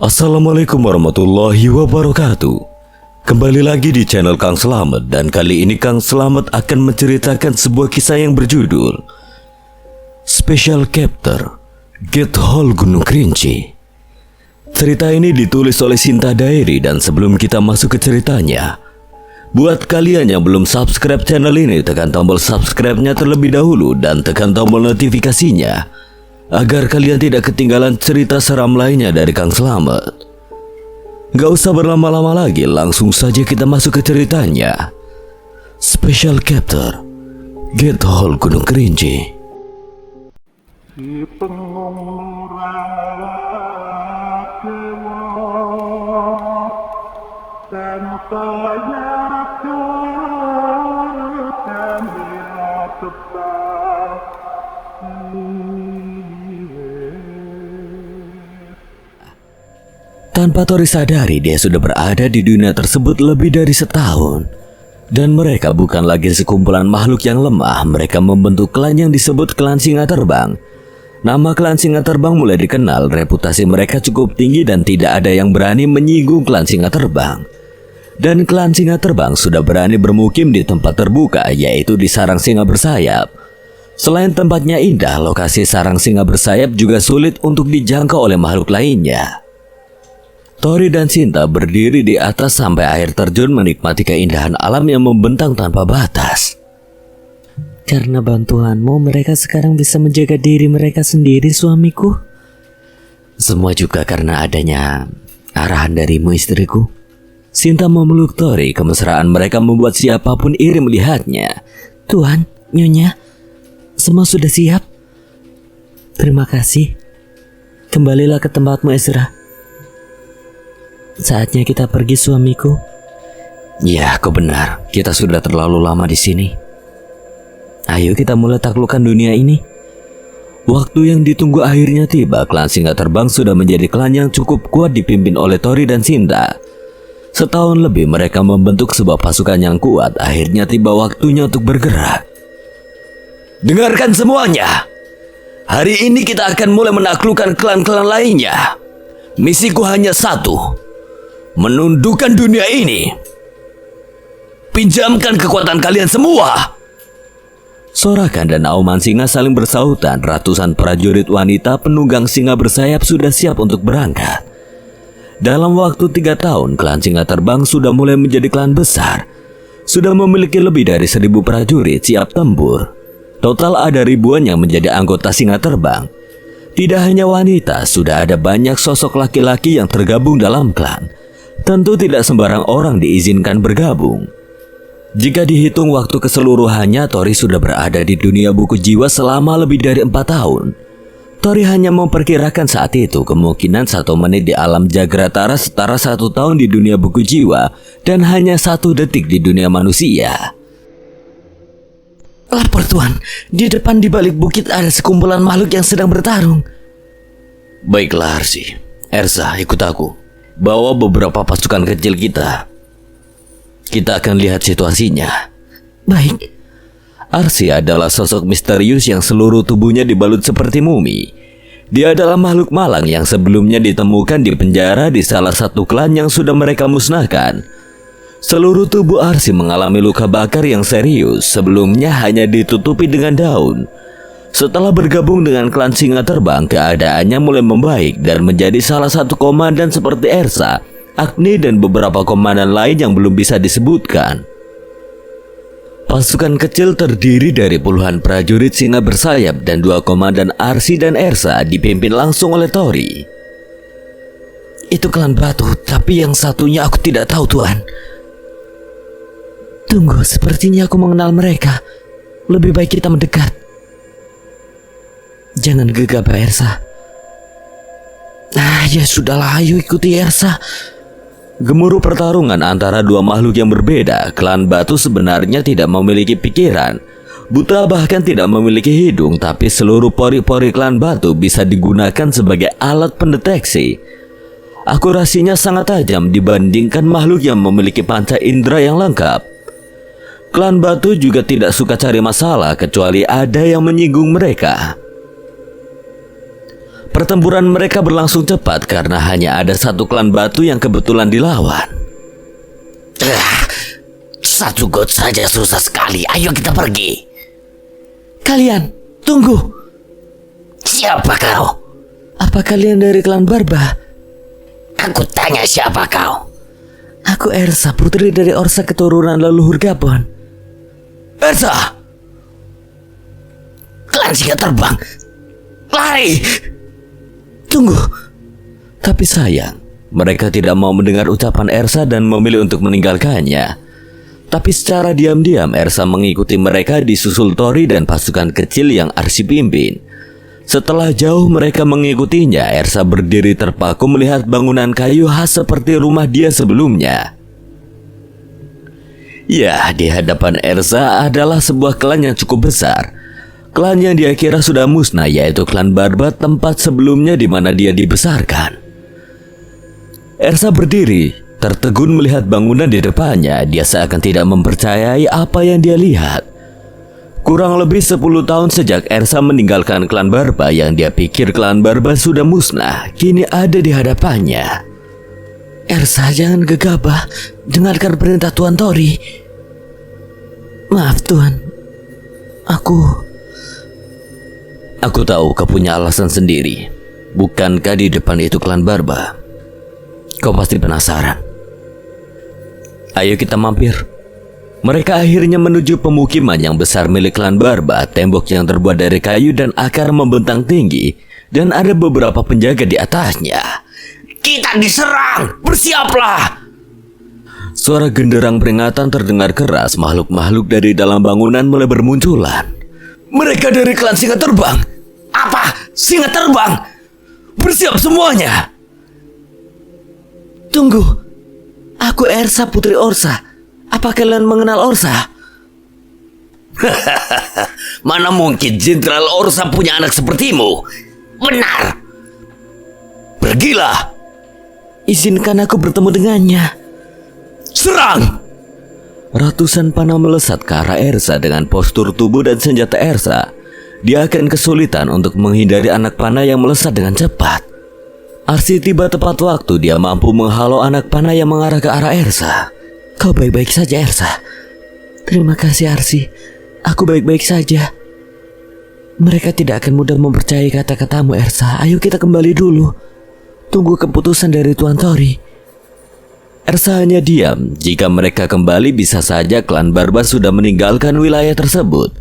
Assalamualaikum warahmatullahi wabarakatuh. Kembali lagi di channel Kang Slamet, dan kali ini Kang Slamet akan menceritakan sebuah kisah yang berjudul Special Chapter Get Hole Gunung Kerinci. Cerita ini ditulis oleh Sinta Diary, dan sebelum kita masuk ke ceritanya, buat kalian yang belum subscribe channel ini, tekan tombol subscribe-nya terlebih dahulu dan tekan tombol notifikasinya agar kalian tidak ketinggalan cerita seram lainnya dari Kang Slamet. Gak usah berlama-lama lagi, langsung saja kita masuk ke ceritanya. Special Chapter Get Hole Gunung Kerinci. Tanpa Tori sadari, dia sudah berada di dunia tersebut lebih dari setahun. Dan mereka bukan lagi sekumpulan makhluk yang lemah. Mereka membentuk klan yang disebut Klan Singa Terbang. Nama Klan Singa Terbang mulai dikenal, reputasi mereka cukup tinggi dan tidak ada yang berani menyinggung Klan Singa Terbang. Dan Klan Singa Terbang sudah berani bermukim di tempat terbuka, yaitu di Sarang Singa Bersayap. Selain tempatnya indah, lokasi Sarang Singa Bersayap juga sulit untuk dijangkau oleh makhluk lainnya. Tori dan Sinta berdiri di atas sampai air terjun, menikmati keindahan alam yang membentang tanpa batas. Karena bantuanmu, mereka sekarang bisa menjaga diri mereka sendiri, suamiku. Semua juga karena adanya arahan darimu, istriku. Sinta memeluk Tori, kemesraan mereka membuat siapapun iri melihatnya. Tuan, Nyonya, semua sudah siap. Terima kasih. Kembalilah ke tempatmu, Ezra. Saatnya kita pergi, suamiku. Ya, kau benar. Kita sudah terlalu lama di sini. Ayo kita mulai taklukkan dunia ini. Waktu yang ditunggu akhirnya tiba. Klan Singa Terbang sudah menjadi klan yang cukup kuat, dipimpin oleh Tori dan Sinta. Setahun lebih mereka membentuk sebuah pasukan yang kuat. Akhirnya tiba waktunya untuk bergerak. Dengarkan semuanya. Hari ini kita akan mulai menaklukkan klan-klan lainnya. Misiku hanya satu: menundukkan dunia ini. Pinjamkan kekuatan kalian semua. Sorakan dan auman singa saling bersahutan. Ratusan prajurit wanita penunggang singa bersayap sudah siap untuk berangkat. Dalam waktu 3 tahun, Klan Singa Terbang sudah mulai menjadi klan besar. Sudah memiliki lebih dari 1000 prajurit siap tempur. Total ada ribuan yang menjadi anggota Singa Terbang. Tidak hanya wanita, sudah ada banyak sosok laki-laki yang tergabung dalam klan. Tentu tidak sembarang orang diizinkan bergabung. Jika dihitung waktu keseluruhannya, Tori sudah berada di dunia buku jiwa selama lebih dari 4 tahun. Tori hanya memperkirakan saat itu kemungkinan 1 menit di alam Jagratara setara 1 tahun di dunia buku jiwa, dan hanya 1 detik di dunia manusia. Lapor, Tuan. Di depan di balik bukit ada sekumpulan makhluk yang sedang bertarung. Baiklah, Arsi. Ersa, ikut aku. Bawa beberapa pasukan kecil kita. Kita akan lihat situasinya. Baik. Arsi adalah sosok misterius yang seluruh tubuhnya dibalut seperti mumi. Dia adalah makhluk malang yang sebelumnya ditemukan di penjara di salah satu klan yang sudah mereka musnahkan. Seluruh tubuh Arsi mengalami luka bakar yang serius. Sebelumnya hanya ditutupi dengan daun. Setelah bergabung dengan Klan Singa Terbang, keadaannya mulai membaik dan menjadi salah satu komandan seperti Ersa, Agni, dan beberapa komandan lain yang belum bisa disebutkan. Pasukan kecil terdiri dari puluhan prajurit Singa Bersayap dan 2 komandan Arsi dan Ersa, dipimpin langsung oleh Tori. Itu klan batu, tapi yang satunya aku tidak tahu, Tuan. Tunggu, sepertinya aku mengenal mereka. Lebih baik kita mendekat. Jangan gegabah, Ersa. Ya sudahlah, ayo ikuti Ersa. Gemuruh pertarungan antara 2 makhluk yang berbeda. Klan batu sebenarnya tidak memiliki pikiran, buta, bahkan tidak memiliki hidung, tapi seluruh pori-pori klan batu bisa digunakan sebagai alat pendeteksi. Akurasinya sangat tajam dibandingkan makhluk yang memiliki panca indera yang lengkap. Klan batu juga tidak suka cari masalah kecuali ada yang menyinggung mereka. Pertempuran mereka berlangsung cepat karena hanya ada satu klan batu yang kebetulan dilawan. Satu got saja susah sekali. Ayo kita pergi. Kalian, tunggu. Siapa kau? Apa kalian dari klan Barba? Aku tanya siapa kau? Aku Ersa, putri dari Orsa keturunan leluhur Gabon. Ersa! Klan singa terbang. Lari! Tunggu. Tapi sayang, mereka tidak mau mendengar ucapan Ersa dan memilih untuk meninggalkannya. Tapi secara diam-diam Ersa mengikuti mereka disusul Tori dan pasukan kecil yang Arsi pimpin. Setelah jauh mereka mengikutinya, Ersa berdiri terpaku melihat bangunan kayu khas seperti rumah dia sebelumnya. Ya, di hadapan Ersa adalah sebuah klan yang cukup besar. Klan yang dia kira sudah musnah, yaitu klan Barba, tempat sebelumnya di mana dia dibesarkan. Ersa berdiri, tertegun melihat bangunan di depannya. Dia seakan tidak mempercayai apa yang dia lihat. Kurang lebih 10 tahun sejak Ersa meninggalkan klan Barba yang dia pikir klan Barba sudah musnah, kini ada di hadapannya. Ersa, jangan gegabah. Dengarkan perintah Tuan Tori. Maaf Tuan. Aku tahu kau punya alasan sendiri. Bukankah di depan itu klan Barba? Kau pasti penasaran. Ayo kita mampir. Mereka akhirnya menuju pemukiman yang besar milik klan Barba. Tembok yang terbuat dari kayu dan akar membentang tinggi, dan ada beberapa penjaga di atasnya. Kita diserang! Bersiaplah! Suara genderang peringatan terdengar keras. Makhluk-makhluk dari dalam bangunan mulai bermunculan. Mereka dari klan singa terbang. Apa? Singa terbang? Bersiap semuanya. Tunggu. Aku Ersa, putri Orsa. Apa kalian mengenal Orsa? Mana mungkin Jenderal Orsa punya anak sepertimu? Benar. Pergilah. Izinkan aku bertemu dengannya. Serang! Ratusan panah melesat ke arah Ersa dengan postur tubuh dan senjata Ersa. Dia akan kesulitan untuk menghindari anak panah yang melesat dengan cepat. Arsi tiba tepat waktu. Dia mampu menghalau anak panah yang mengarah ke arah Ersa. Kau baik-baik saja, Ersa. Terima kasih, Arsi. Aku baik-baik saja. Mereka tidak akan mudah mempercayai kata-katamu, Ersa. Ayo kita kembali dulu. Tunggu keputusan dari Tuan Tori. Ersa hanya diam. Jika mereka kembali, bisa saja klan Barba sudah meninggalkan wilayah tersebut.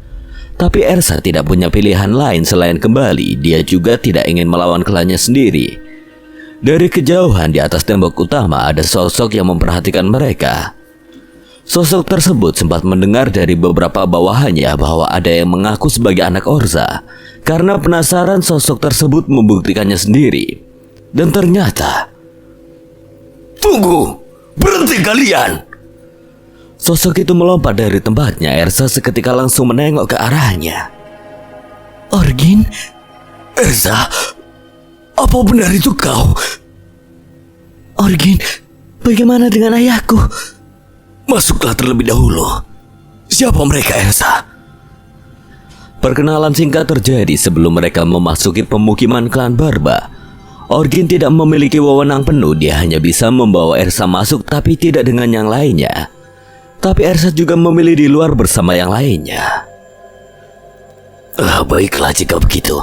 Tapi Ersa tidak punya pilihan lain selain kembali. Dia juga tidak ingin melawan klannya sendiri. Dari kejauhan di atas tembok utama ada sosok yang memperhatikan mereka. Sosok tersebut sempat mendengar dari beberapa bawahannya bahwa ada yang mengaku sebagai anak Orsa. Karena penasaran, sosok tersebut membuktikannya sendiri. Dan ternyata... Tunggu! Berhenti kalian! Sosok itu melompat dari tempatnya. Ersa seketika langsung menengok ke arahnya. Orgin? Ersa, apa benar itu kau? Orgin, bagaimana dengan ayahku? Masuklah terlebih dahulu. Siapa mereka, Ersa? Perkenalan singkat terjadi sebelum mereka memasuki pemukiman klan Barba. Orgin tidak memiliki wewenang penuh. Dia hanya bisa membawa Ersa masuk, tapi tidak dengan yang lainnya. Tapi Ersa juga memilih di luar bersama yang lainnya. Baiklah jika begitu.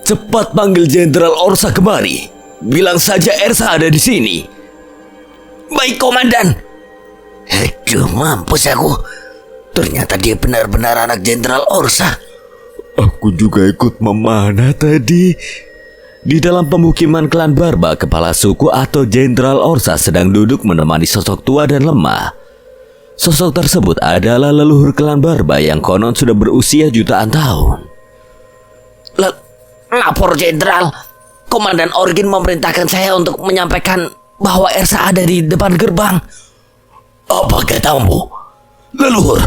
Cepat panggil Jenderal Orsa kemari. Bilang saja Ersa ada di sini. Baik, Komandan. Aduh, mampus aku. Ternyata dia benar-benar anak Jenderal Orsa. Aku juga ikut memanah tadi. Di dalam pemukiman klan Barba, kepala suku atau Jenderal Orsa sedang duduk menemani sosok tua dan lemah. Sosok tersebut adalah leluhur klan Barba yang konon sudah berusia jutaan tahun. Lapor Jenderal. Komandan Orgin memerintahkan saya untuk menyampaikan bahwa Ersa ada di depan gerbang. Apa katamu? Leluhur,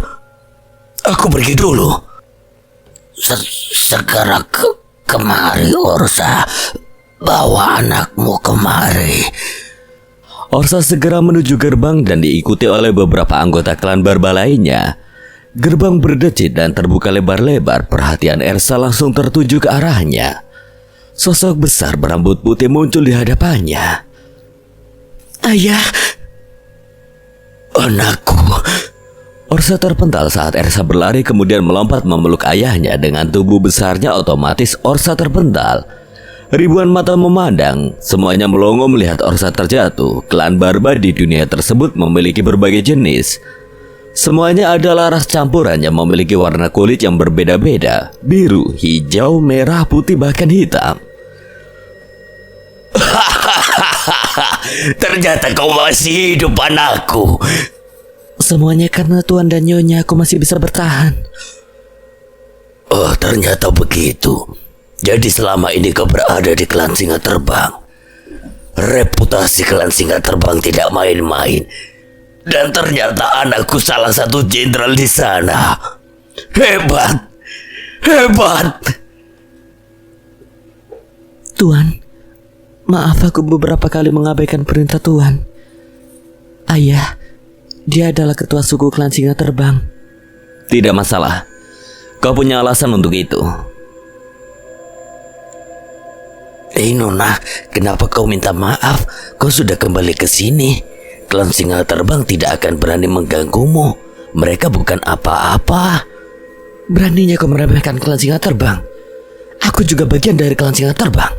aku pergi dulu. Segera kemari, Orsa. Bawa anakmu kemari. Orsa segera menuju gerbang dan diikuti oleh beberapa anggota klan Barba lainnya. Gerbang berdecit dan terbuka lebar-lebar. Perhatian Ersa langsung tertuju ke arahnya. Sosok besar berambut putih muncul di hadapannya. Ayah, Anakku. Orsa terpental saat Ersa berlari kemudian melompat memeluk ayahnya. Dengan tubuh besarnya otomatis Orsa terpental. Ribuan mata memandang, semuanya melongo melihat Orsa terjatuh. Klan Barba di dunia tersebut memiliki berbagai jenis. Semuanya adalah ras campuran yang memiliki warna kulit yang berbeda-beda. Biru, hijau, merah, putih, bahkan hitam. Ternyata kau masih hidup, anakku. semuanya karena Tuan dan Nyonya aku masih bisa bertahan. Oh, ternyata begitu. Jadi selama ini kau berada di klan Singa Terbang. Reputasi klan Singa Terbang tidak main-main. Dan ternyata anakku salah satu jenderal di sana. Hebat. Hebat. Tuan, maaf aku beberapa kali mengabaikan perintah Tuan. Ayah, dia adalah ketua suku klan Singa Terbang. Tidak masalah. Kau punya alasan untuk itu. Nona, kenapa kau minta maaf? Kau sudah kembali ke sini. Klan Singa Terbang tidak akan berani mengganggumu. Mereka bukan apa-apa. Beraninya kau meremehkan klan Singa Terbang. Aku juga bagian dari klan Singa Terbang.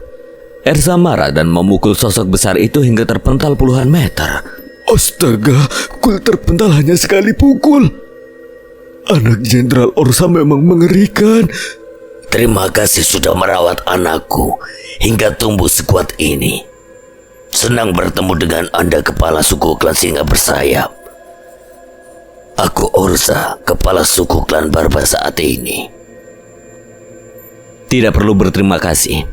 Ersa marah dan memukul sosok besar itu hingga terpental puluhan meter. Astaga, kul terpental hanya sekali pukul. Anak Jenderal Orsa memang mengerikan. Terima kasih sudah merawat anakku hingga tumbuh sekuat ini. Senang bertemu dengan Anda, kepala suku klan Singa Bersayap. Aku Orsa, kepala suku klan Barba saat ini. Tidak perlu berterima kasih.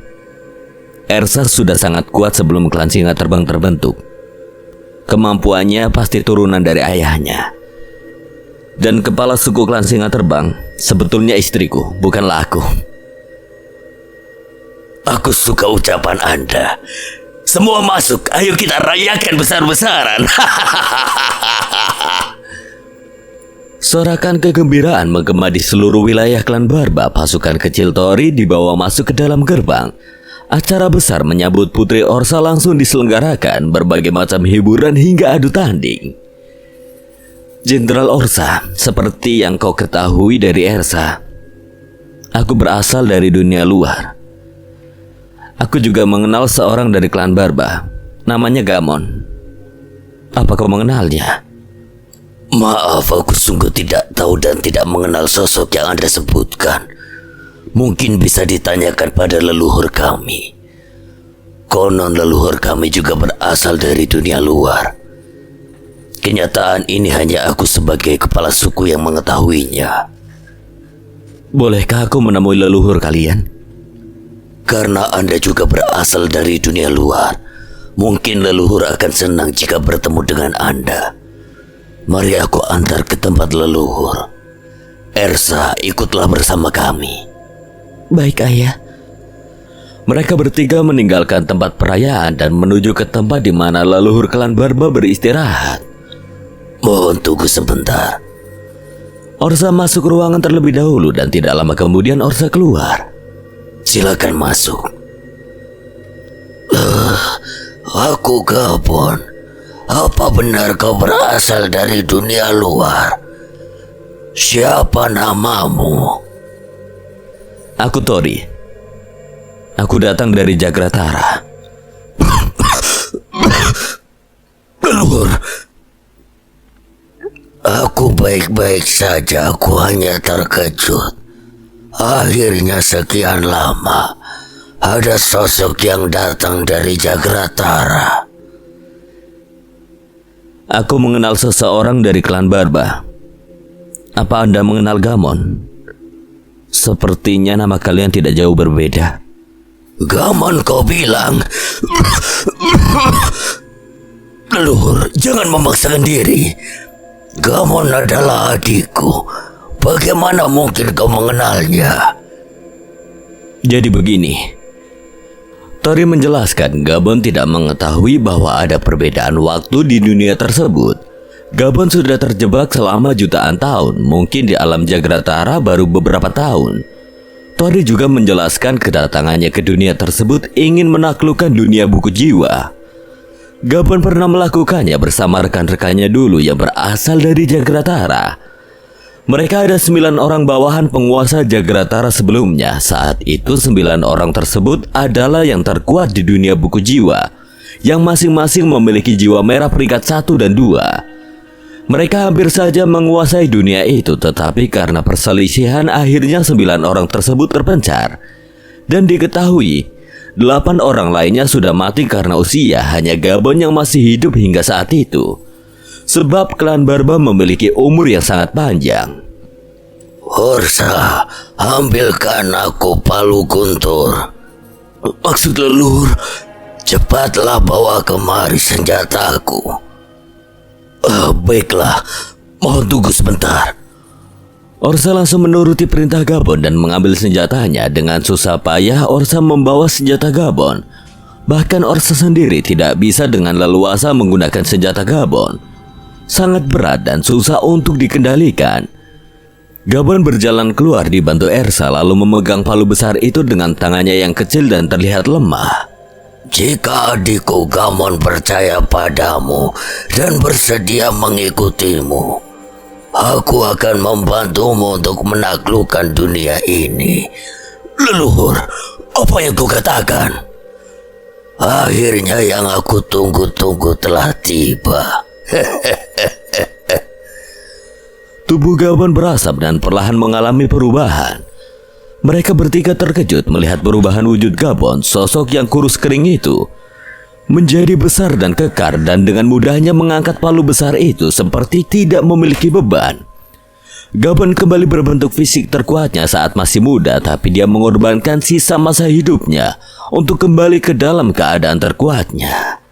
Ersa sudah sangat kuat sebelum klan Singa Terbang terbentuk. Kemampuannya pasti turunan dari ayahnya. Dan kepala suku klan Singa Terbang sebetulnya istriku, bukanlah aku. Aku suka ucapan Anda. Semua masuk, ayo kita rayakan besar-besaran. Sorakan kegembiraan menggema di seluruh wilayah klan Barba. Pasukan kecil Tori dibawa masuk ke dalam gerbang. Acara besar menyambut Putri Orsa langsung diselenggarakan. Berbagai macam hiburan hingga adu tanding. Jenderal Orsa, seperti yang kau ketahui dari Ersa, aku berasal dari dunia luar. Aku juga mengenal seorang dari klan Barba. Namanya Gamon. Apa kau mengenalnya? Maaf, aku sungguh tidak tahu dan tidak mengenal sosok yang Anda sebutkan. Mungkin bisa ditanyakan pada leluhur kami. Konon leluhur kami juga berasal dari dunia luar. Kenyataan ini hanya aku sebagai kepala suku yang mengetahuinya. Bolehkah aku menemui leluhur kalian? Karena Anda juga berasal dari dunia luar, mungkin leluhur akan senang jika bertemu dengan Anda. Mari aku antar ke tempat leluhur. Ersa, ikutlah bersama kami. Baik, Ayah. Mereka bertiga meninggalkan tempat perayaan dan menuju ke tempat di mana leluhur klan Barba beristirahat. Mohon tunggu sebentar. Orsa masuk ruangan terlebih dahulu dan tidak lama kemudian Orsa keluar. Silakan masuk. Aku Gabon. Apa benar kau berasal dari dunia luar? Siapa namamu? Aku Tori. Aku datang dari Jagratara. Leluhur. Aku baik-baik saja. Aku hanya terkejut. Akhirnya sekian lama ada sosok yang datang dari Jagratara. Aku mengenal seseorang dari klan Barba. Apa Anda mengenal Gamon? Sepertinya nama kalian tidak jauh berbeda. Gamon kau bilang? Leluhur, jangan memaksakan diri. Gamon adalah adikku. Bagaimana mungkin kau mengenalnya? Jadi begini. Tori menjelaskan Gabon tidak mengetahui bahwa ada perbedaan waktu di dunia tersebut. Gabon sudah terjebak selama jutaan tahun, mungkin di alam Jagratara baru beberapa tahun. Tori juga menjelaskan kedatangannya ke dunia tersebut ingin menaklukkan dunia buku jiwa. Gabon pernah melakukannya bersama rekan-rekannya dulu yang berasal dari Jagratara. Mereka ada 9 orang bawahan penguasa Jagratara sebelumnya. Saat itu 9 orang tersebut adalah yang terkuat di dunia buku jiwa, yang masing-masing memiliki jiwa merah peringkat 1 dan 2. Mereka hampir saja menguasai dunia itu, tetapi karena perselisihan akhirnya 9 orang tersebut terpencar. Dan diketahui 8 orang lainnya sudah mati karena usia, hanya Gabon yang masih hidup hingga saat itu. Sebab klan Barba memiliki umur yang sangat panjang. Orsa, ambilkan aku palu guntur. Maksud leluhur, Cepatlah bawa kemari senjataku. Baiklah, mohon tunggu sebentar. Orsa langsung menuruti perintah Gabon dan mengambil senjatanya. Dengan susah payah Orsa membawa senjata Gabon. Bahkan Orsa sendiri tidak bisa dengan leluasa menggunakan senjata Gabon. Sangat berat dan susah untuk dikendalikan. Gabon berjalan keluar dibantu Ersa lalu memegang palu besar itu dengan tangannya yang kecil dan terlihat lemah. Jika adikku Gamon percaya padamu dan bersedia mengikutimu, aku akan membantumu untuk menaklukkan dunia ini. leluhur, apa yang kau katakan? Akhirnya yang aku tunggu-tunggu telah tiba. Tubuh Gabon berasap dan perlahan mengalami perubahan. Mereka bertiga terkejut melihat perubahan wujud Gabon. Sosok yang kurus kering itu menjadi besar dan kekar, dan dengan mudahnya mengangkat palu besar itu seperti tidak memiliki beban. Gabon kembali berbentuk fisik terkuatnya saat masih muda, tapi dia mengorbankan sisa masa hidupnya untuk kembali ke dalam keadaan terkuatnya.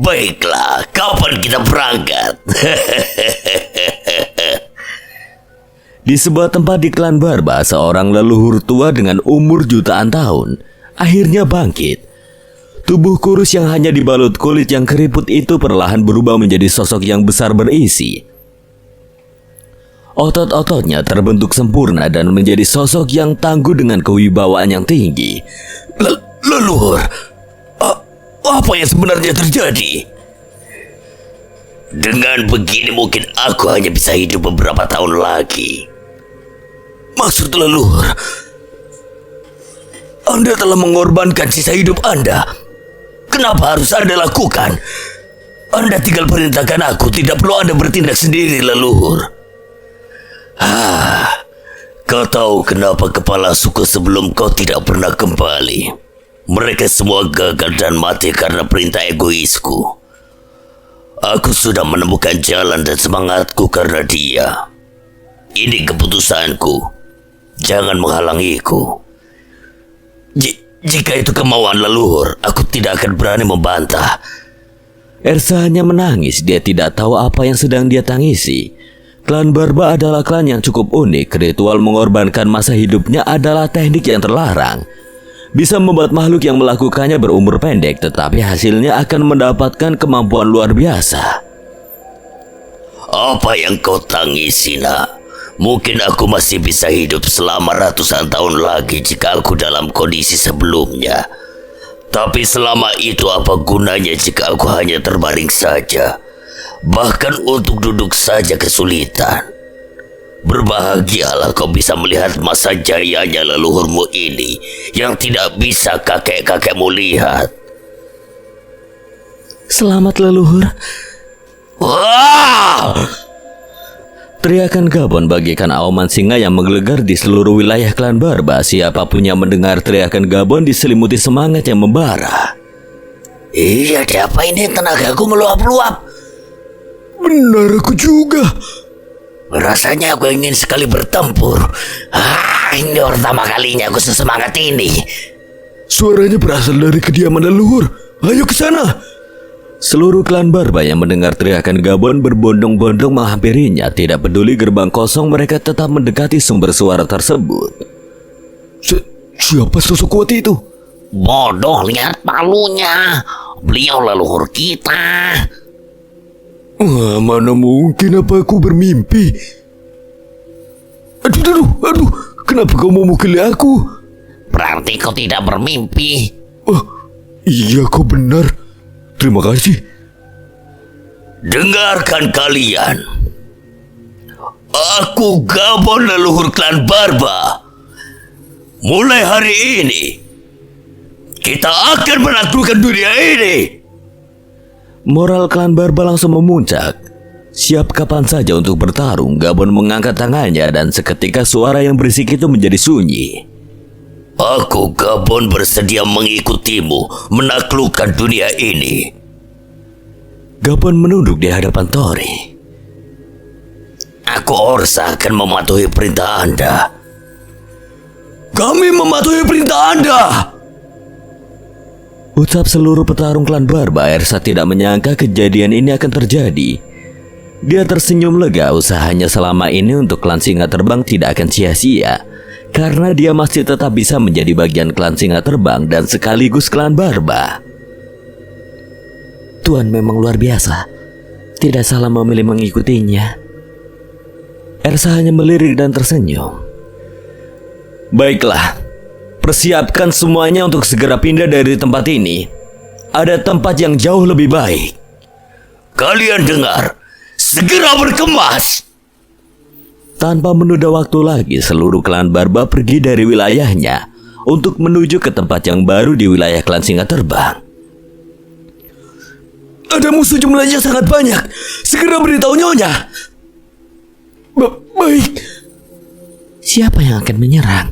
Baiklah, kapan kita berangkat? Di sebuah tempat di klan Barba, seorang leluhur tua dengan umur jutaan tahun akhirnya bangkit. Tubuh kurus yang hanya dibalut kulit yang keriput itu perlahan berubah menjadi sosok yang besar berisi. Otot-ototnya terbentuk sempurna dan menjadi sosok yang tangguh dengan kewibawaan yang tinggi. Leluhur, apa yang sebenarnya terjadi? Dengan begini mungkin aku hanya bisa hidup beberapa tahun lagi. Maksud leluhur, Anda telah mengorbankan sisa hidup Anda. Kenapa harus Anda lakukan? Anda tinggal perintahkan aku, tidak perlu Anda bertindak sendiri, leluhur. Kau tahu kenapa kepala suku sebelum kau tidak pernah kembali? Mereka semua gagal dan mati karena perintah egoisku. Aku sudah menemukan jalan dan semangatku karena dia. Ini keputusanku. Jangan menghalangiku. Jika itu kemauan leluhur, aku tidak akan berani membantah. Ersa hanya menangis. Dia tidak tahu apa yang sedang dia tangisi. Klan Barba adalah klan yang cukup unik. Ritual mengorbankan masa hidupnya adalah teknik yang terlarang. Bisa membuat makhluk yang melakukannya berumur pendek, tetapi hasilnya akan mendapatkan kemampuan luar biasa. Apa yang kau tangisi, nak? Mungkin aku masih bisa hidup selama ratusan tahun lagi jika aku dalam kondisi sebelumnya. Tapi selama itu apa gunanya jika aku hanya terbaring saja? Bahkan untuk duduk saja kesulitan. Berbahagialah kau bisa melihat masa jayanya leluhurmu ini yang tidak bisa kakek-kakekmu lihat. Selamat leluhur. Wah! Teriakan Gabon bagaikan auman singa yang menggelegar di seluruh wilayah klan Barba. Siapapun yang mendengar teriakan Gabon diselimuti semangat yang membara. Iya, apa ini? Tenagaku meluap-luap. Benar, aku juga. Rasanya aku ingin sekali bertempur. Ini pertama kalinya aku sesemangat ini. Suaranya berasal dari kediaman leluhur. Ayo ke sana. Seluruh klan Barba yang mendengar teriakan Gabon berbondong-bondong menghampirinya. Tidak peduli gerbang kosong, mereka tetap mendekati sumber suara tersebut. Siapa sosok kuat itu? Bodoh, lihat palunya. Beliau leluhur kita. Mana mungkin, apa aku bermimpi? Aduh, Kenapa kau memukuli aku? Berarti kau tidak bermimpi. Oh, iya kau benar. Terima kasih. Dengarkan kalian. Aku Gabon, leluhur klan Barba. Mulai hari ini kita akan menaklukkan dunia ini. Moral klan Barba langsung memuncak. Siap kapan saja untuk bertarung, Gabon mengangkat tangannya dan seketika suara yang berisik itu menjadi sunyi. Aku Gabon bersedia mengikutimu menaklukkan dunia ini. Gabon menunduk di hadapan Tori. Aku Orsa akan mematuhi perintah Anda. Kami mematuhi perintah Anda. Ucap seluruh petarung klan Barba, Ersa tidak menyangka kejadian ini akan terjadi. Dia tersenyum lega, usahanya selama ini untuk klan Singa Terbang tidak akan sia-sia. Karena dia masih tetap bisa menjadi bagian klan Singa Terbang dan sekaligus klan Barba. Tuan memang luar biasa. Tidak salah memilih mengikutinya. Ersa hanya melirik dan tersenyum. Baiklah, persiapkan semuanya untuk segera pindah dari tempat ini. Ada tempat yang jauh lebih baik. Kalian dengar? Segera berkemas. Tanpa menunda waktu lagi, seluruh klan Barba pergi dari wilayahnya untuk menuju ke tempat yang baru di wilayah klan Singa Terbang. Ada musuh jumlahnya sangat banyak. Segera beritahu Nyonya. Baik. Siapa yang akan menyerang?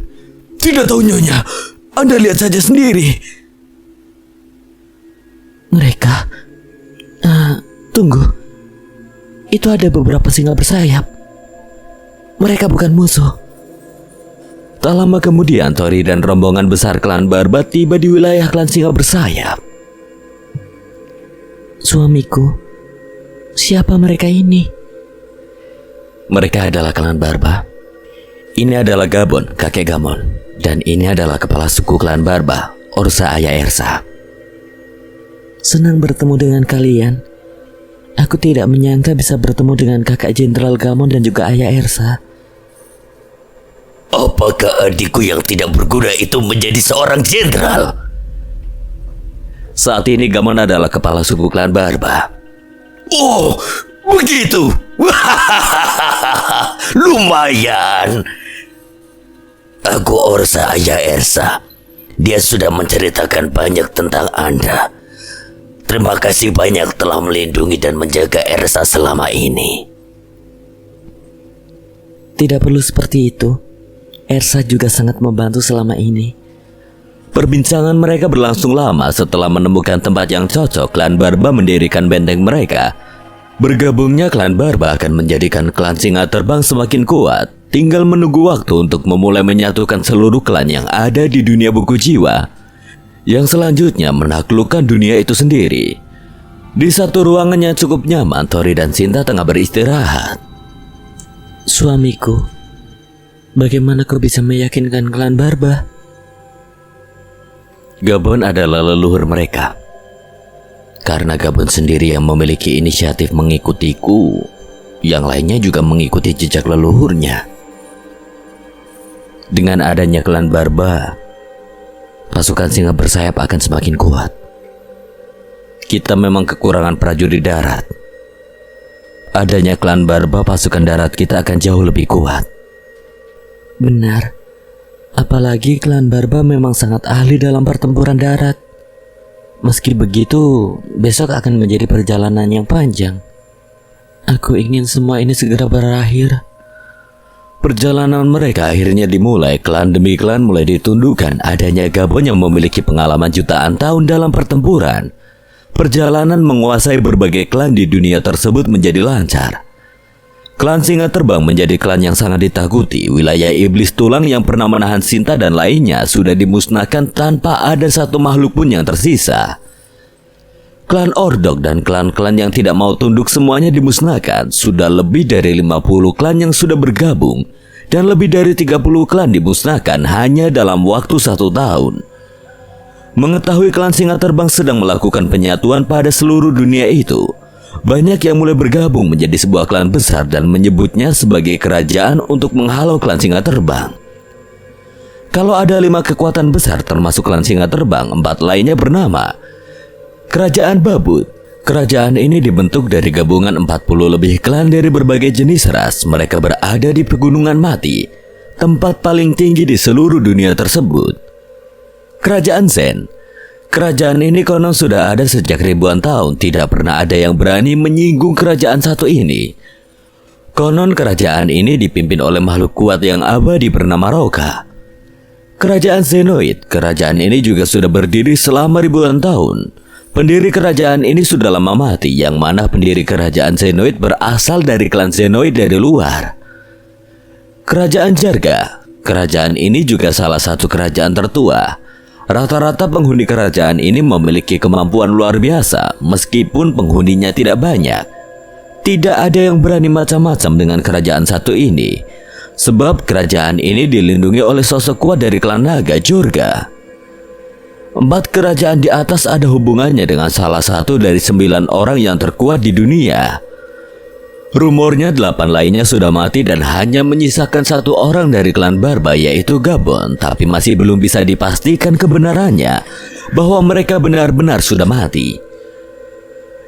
Tidak tahu Nyonya. Anda lihat saja sendiri. Mereka tunggu. Itu ada beberapa singa bersayap. Mereka bukan musuh. Tak lama kemudian, Tori dan rombongan besar klan Barba tiba di wilayah klan Singa Bersayap. Suamiku, siapa mereka ini? Mereka adalah klan Barba. Ini adalah Gabon, kakek Gamon. Dan ini adalah kepala suku klan Barba, Orsa ayah Ersa. Senang bertemu dengan kalian. Aku tidak menyangka bisa bertemu dengan kakak Jenderal Gamon dan juga ayah Ersa. Apakah adikku yang tidak berguna itu menjadi seorang jenderal? Saat ini Gamon adalah kepala suku klan Barba. Oh, begitu. Lumayan. Aku Orsa ayah Ersa. Dia sudah menceritakan banyak tentang Anda. Terima kasih banyak telah melindungi dan menjaga Ersa selama ini. Tidak perlu seperti itu. Ersa juga sangat membantu selama ini. Perbincangan mereka berlangsung lama. Setelah menemukan tempat yang cocok, klan Barba mendirikan benteng mereka. Bergabungnya klan Barba akan menjadikan klan Singa Terbang semakin kuat. Tinggal menunggu waktu untuk memulai menyatukan seluruh klan yang ada di dunia buku jiwa, yang selanjutnya menaklukkan dunia itu sendiri. Di satu ruangan yang cukup nyaman, Tori dan Sinta tengah beristirahat. Suamiku, bagaimana kau bisa meyakinkan klan Barba? Gabon adalah leluhur mereka. Karena Gabon sendiri yang memiliki inisiatif mengikutiku, yang lainnya juga mengikuti jejak leluhurnya. Dengan adanya klan Barba, pasukan Singa Bersayap akan semakin kuat. Kita memang kekurangan prajurit darat. Adanya klan Barba, pasukan darat kita akan jauh lebih kuat. Benar. Apalagi klan Barba memang sangat ahli dalam pertempuran darat. Meski begitu, besok akan menjadi perjalanan yang panjang. Aku ingin semua ini segera berakhir. Perjalanan mereka akhirnya dimulai. Klan demi klan mulai ditundukkan. Adanya Gabon yang memiliki pengalaman jutaan tahun dalam pertempuran. Perjalanan menguasai berbagai klan di dunia tersebut menjadi lancar. Klan Singa Terbang menjadi klan yang sangat ditakuti. Wilayah Iblis Tulang yang pernah menahan Sinta dan lainnya sudah dimusnahkan tanpa ada satu makhluk pun yang tersisa. Klan Ordok dan klan-klan yang tidak mau tunduk semuanya dimusnahkan. Sudah lebih dari 50 klan yang sudah bergabung, dan lebih dari 30 klan dimusnahkan hanya dalam waktu 1 tahun. Mengetahui klan Singa Terbang sedang melakukan penyatuan pada seluruh dunia itu, banyak yang mulai bergabung menjadi sebuah klan besar dan menyebutnya sebagai kerajaan untuk menghalau klan Singa Terbang. Kalau ada 5 kekuatan besar termasuk klan singa terbang, 4 lainnya bernama Kerajaan Babut. Kerajaan ini dibentuk dari gabungan 40 lebih klan dari berbagai jenis ras. Mereka berada di Pegunungan Mati, tempat paling tinggi di seluruh dunia tersebut. Kerajaan Zen. Kerajaan ini konon sudah ada sejak ribuan tahun. Tidak pernah ada yang berani menyinggung kerajaan satu ini. Konon kerajaan ini dipimpin oleh makhluk kuat yang abadi bernama Roka. Kerajaan Zenoid. Kerajaan ini juga sudah berdiri selama ribuan tahun. Pendiri kerajaan ini sudah lama mati, yang mana pendiri kerajaan Zenoid berasal dari klan Zenoid dari luar. Kerajaan Jarga. Kerajaan ini juga salah satu kerajaan tertua. Rata-rata penghuni kerajaan ini memiliki kemampuan luar biasa, meskipun penghuninya tidak banyak. Tidak ada yang berani macam-macam dengan kerajaan satu ini, sebab kerajaan ini dilindungi oleh sosok kuat dari klan naga Jorga. 4 kerajaan di atas ada hubungannya dengan salah satu dari 9 orang yang terkuat di dunia. Rumornya 8 lainnya sudah mati dan hanya menyisakan 1 orang dari klan Barba, yaitu Gabon. Tapi masih belum bisa dipastikan kebenarannya bahwa mereka benar-benar sudah mati.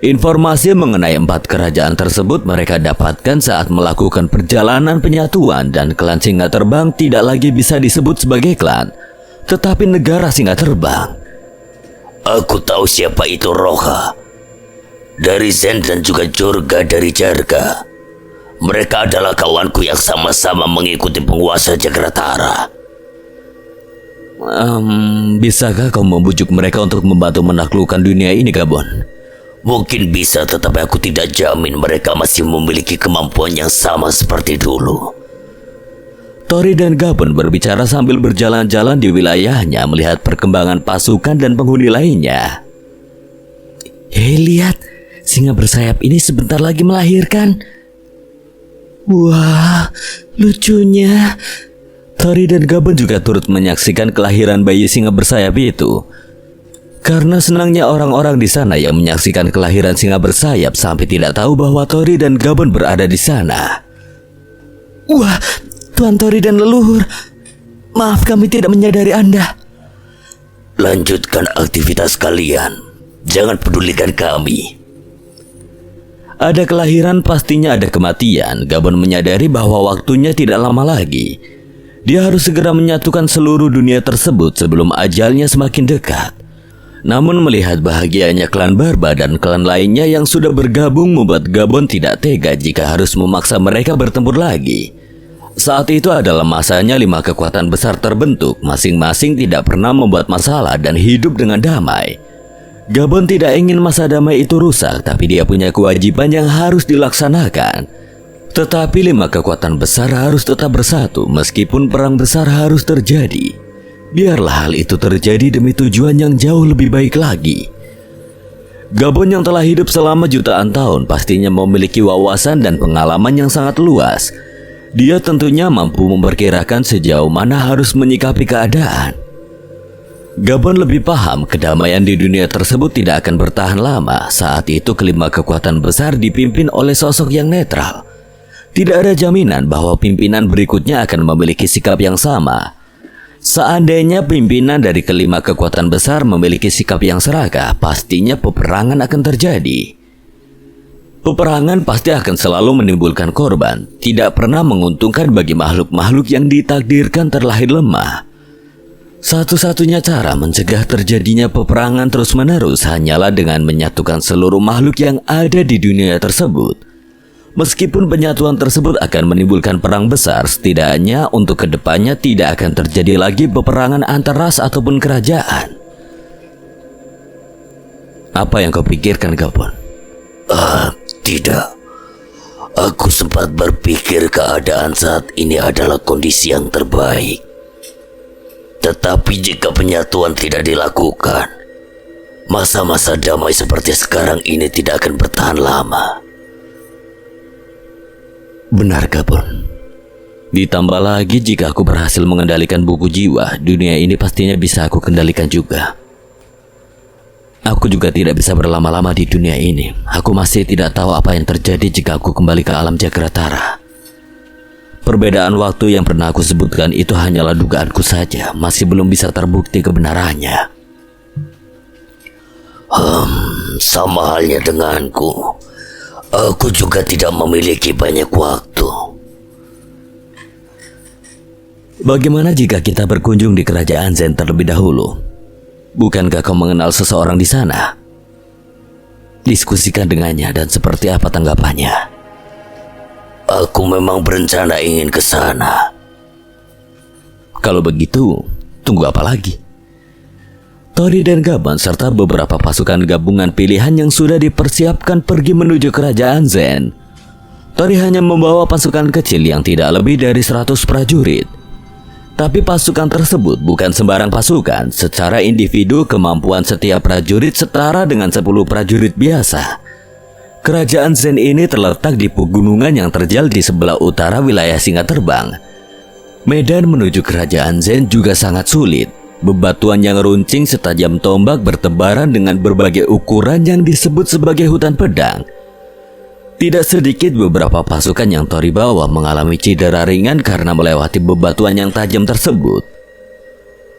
Informasi mengenai 4 kerajaan tersebut mereka dapatkan saat melakukan perjalanan penyatuan, dan klan singa terbang tidak lagi bisa disebut sebagai klan, tetapi negara singa terbang. Aku tahu siapa itu Roka. Dari Zen dan juga Jorga dari Jarga. Mereka adalah kawanku yang sama-sama mengikuti penguasa Jagratara. Bisakah kau membujuk mereka untuk membantu menaklukkan dunia ini, Gabon? Mungkin bisa, tetapi aku tidak jamin mereka masih memiliki kemampuan yang sama seperti dulu. Tori dan Gabon berbicara sambil berjalan-jalan di wilayahnya, melihat perkembangan pasukan dan penghuni lainnya. Hei, lihat, singa bersayap ini sebentar lagi melahirkan. Wah, lucunya. Tori dan Gabon juga turut menyaksikan kelahiran bayi singa bersayap itu. Karena senangnya orang-orang di sana yang menyaksikan kelahiran singa bersayap sampai tidak tahu bahwa Tori dan Gabon berada di sana. Wah, Tuan Tori dan leluhur, maaf kami tidak menyadari Anda. Lanjutkan aktivitas kalian. Jangan pedulikan kami. Ada kelahiran, pastinya ada kematian. Gabon menyadari bahwa waktunya tidak lama lagi. Dia harus segera menyatukan seluruh dunia tersebut sebelum ajalnya semakin dekat. Namun melihat bahagianya klan Barba dan klan lainnya yang sudah bergabung membuat Gabon tidak tega jika harus memaksa mereka bertempur lagi. Saat itu adalah masanya 5 kekuatan besar terbentuk, masing-masing tidak pernah membuat masalah dan hidup dengan damai. Gabon tidak ingin masa damai itu rusak, tapi dia punya kewajiban yang harus dilaksanakan. Tetapi 5 kekuatan besar harus tetap bersatu meskipun perang besar harus terjadi. Biarlah hal itu terjadi demi tujuan yang jauh lebih baik lagi. Gabon yang telah hidup selama jutaan tahun pastinya memiliki wawasan dan pengalaman yang sangat luas. Dia tentunya mampu memperkirakan sejauh mana harus menyikapi keadaan. Gabon lebih paham kedamaian di dunia tersebut tidak akan bertahan lama. Saat itu kelima kekuatan besar dipimpin oleh sosok yang netral. Tidak ada jaminan bahwa pimpinan berikutnya akan memiliki sikap yang sama. Seandainya pimpinan dari kelima kekuatan besar memiliki sikap yang serakah, pastinya peperangan akan terjadi. Peperangan pasti akan selalu menimbulkan korban, tidak pernah menguntungkan bagi makhluk-makhluk yang ditakdirkan terlahir lemah. Satu-satunya cara mencegah terjadinya peperangan terus-menerus hanyalah dengan menyatukan seluruh makhluk yang ada di dunia tersebut. Meskipun penyatuan tersebut akan menimbulkan perang besar, setidaknya untuk kedepannya tidak akan terjadi lagi peperangan antar ras ataupun kerajaan. Apa yang kau pikirkan, Gabon? Tidak. Aku sempat berpikir keadaan saat ini adalah kondisi yang terbaik. Tetapi jika penyatuan tidak dilakukan, masa-masa damai seperti sekarang ini tidak akan bertahan lama. Benar, Gabon. Ditambah lagi jika aku berhasil mengendalikan buku jiwa, dunia ini pastinya bisa aku kendalikan juga. Aku juga tidak bisa berlama-lama di dunia ini. Aku masih tidak tahu apa yang terjadi jika aku kembali ke alam Jagratara. Perbedaan waktu yang pernah aku sebutkan itu hanyalah dugaanku saja, masih belum bisa terbukti kebenarannya. Sama halnya denganku. Aku juga tidak memiliki banyak waktu. Bagaimana jika kita berkunjung di kerajaan Zen terlebih dahulu? Bukankah kau mengenal seseorang di sana? Diskusikan dengannya dan seperti apa tanggapannya. Aku memang berencana ingin ke sana. Kalau begitu, tunggu apa lagi? Tori dan Gabon serta beberapa pasukan gabungan pilihan yang sudah dipersiapkan pergi menuju kerajaan Zen. Tori hanya membawa pasukan kecil yang tidak lebih dari 100 prajurit. Tapi pasukan tersebut bukan sembarang pasukan. Secara individu, kemampuan setiap prajurit setara dengan 10 prajurit biasa. Kerajaan Zen ini terletak di pegunungan yang terjal di sebelah utara wilayah Singa Terbang. Medan menuju kerajaan Zen juga sangat sulit. Bebatuan yang runcing setajam tombak bertebaran dengan berbagai ukuran yang disebut sebagai hutan pedang. Tidak sedikit beberapa pasukan yang Tori bawa mengalami cedera ringan karena melewati bebatuan yang tajam tersebut.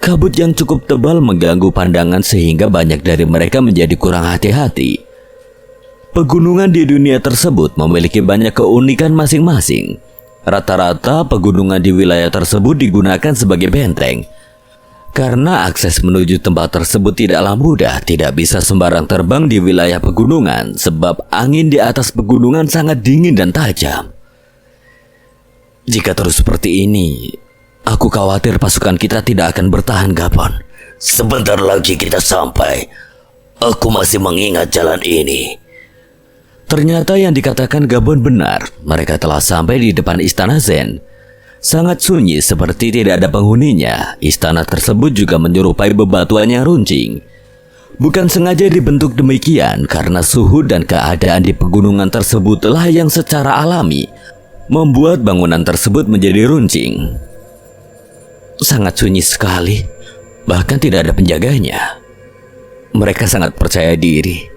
Kabut yang cukup tebal mengganggu pandangan sehingga banyak dari mereka menjadi kurang hati-hati. Pegunungan di dunia tersebut memiliki banyak keunikan masing-masing. Rata-rata pegunungan di wilayah tersebut digunakan sebagai benteng. Karena akses menuju tempat tersebut tidaklah mudah, tidak bisa sembarang terbang di wilayah pegunungan sebab angin di atas pegunungan sangat dingin dan tajam. Jika terus seperti ini, aku khawatir pasukan kita tidak akan bertahan, Gabon. Sebentar lagi kita sampai. Aku masih mengingat jalan ini. Ternyata yang dikatakan Gabon benar. Mereka telah sampai di depan istana Zen. Sangat sunyi seperti tidak ada penghuninya. Istana tersebut juga menyerupai bebatuan yang runcing. Bukan sengaja dibentuk demikian karena suhu dan keadaan di pegunungan tersebutlah yang secara alami membuat bangunan tersebut menjadi runcing. Sangat sunyi sekali. Bahkan tidak ada penjaganya. Mereka sangat percaya diri.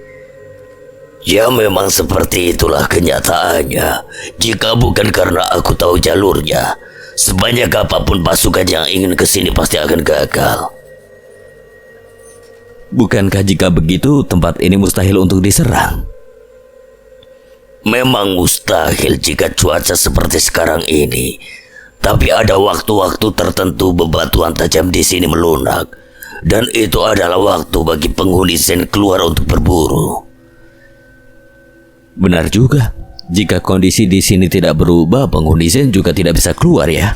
Ya memang seperti itulah kenyataannya. Jika bukan karena aku tahu jalurnya, sebanyak apapun pasukan yang ingin ke sini pasti akan gagal. Bukankah jika begitu tempat ini mustahil untuk diserang? Memang mustahil jika cuaca seperti sekarang ini. Tapi ada waktu-waktu tertentu bebatuan tajam di sini melunak. Dan itu adalah waktu bagi penghuni Zen keluar untuk berburu. Benar juga. Jika kondisi di sini tidak berubah, penghuni Zen juga tidak bisa keluar ya.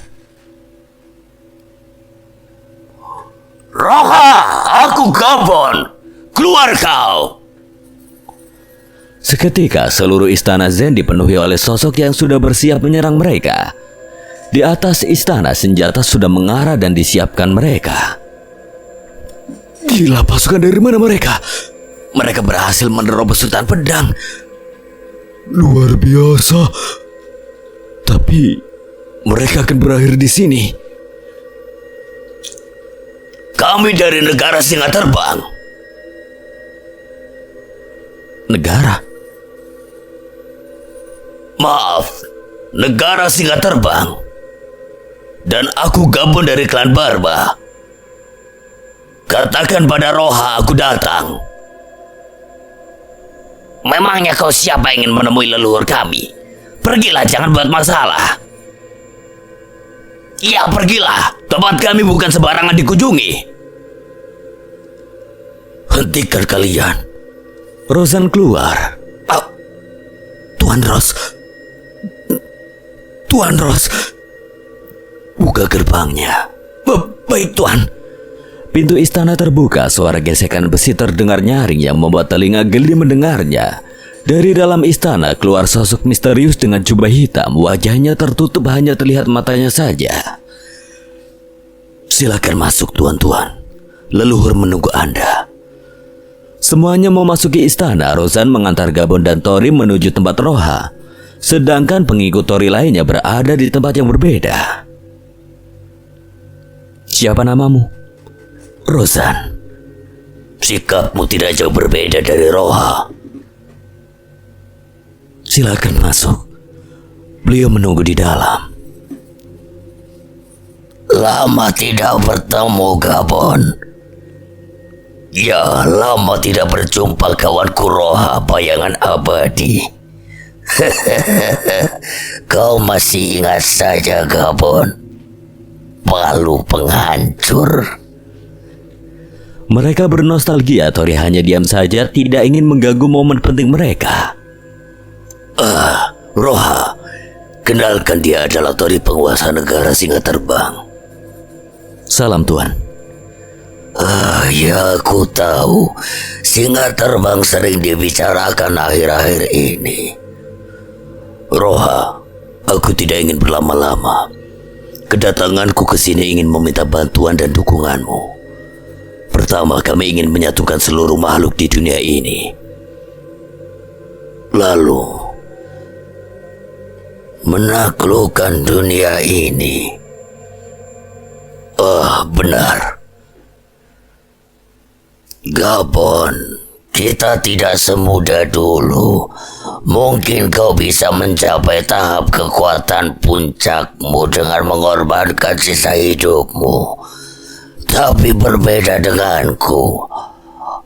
Roha, aku Gabon. Keluar kau. Seketika seluruh istana Zen dipenuhi oleh sosok yang sudah bersiap menyerang mereka. Di atas istana senjata sudah mengarah dan disiapkan mereka. Gila, pasukan dari mana mereka? Mereka berhasil menerobos hutan pedang. Luar biasa. Tapi mereka akan berakhir di sini. Kami dari negara Singa Terbang. Negara? Maaf, negara Singa Terbang. Dan aku Gabon dari klan Barba. Katakan pada Roha aku datang. Memangnya kau siapa ingin menemui leluhur kami? Pergilah, jangan buat masalah. Ya, pergilah. Tempat kami bukan sembarangan dikunjungi. Hentikan kalian. Rozan keluar. Tuan Ros. Tuan Ros. Buka gerbangnya. Baik, Tuan. Pintu istana terbuka, suara gesekan besi terdengar nyaring yang membuat telinga geli mendengarnya. Dari dalam istana keluar sosok misterius dengan jubah hitam, wajahnya tertutup hanya terlihat matanya saja. Silakan masuk tuan-tuan. Leluhur menunggu Anda. Semuanya memasuki istana. Rozan mengantar Gabon dan Tori menuju tempat Roha. Sedangkan pengikut Tori lainnya berada di tempat yang berbeda. Siapa namamu? Rozan. Sikapmu tidak jauh berbeda dari Roha. Silakan masuk. Beliau menunggu di dalam. Lama tidak bertemu, Gabon. Ya, lama tidak berjumpa kawanku Roha bayangan abadi. Kau masih ingat saja, Gabon? Palu penghancur. Mereka bernostalgia. Tori hanya diam saja, tidak ingin mengganggu momen penting mereka. Roha, kenalkan, dia adalah Tori, penguasa negara singa terbang. Salam Tuan. Ya, aku tahu. Singa terbang sering dibicarakan akhir-akhir ini. Roha, aku tidak ingin berlama-lama. Kedatanganku ke sini ingin meminta bantuan dan dukunganmu. Pertama, kami ingin menyatukan seluruh makhluk di dunia ini. Lalu, menaklukkan dunia ini. Benar. Gabon, kita tidak semudah dulu. Mungkin kau bisa mencapai tahap kekuatan puncakmu dengan mengorbankan sisa hidupmu. Tapi berbeda denganku.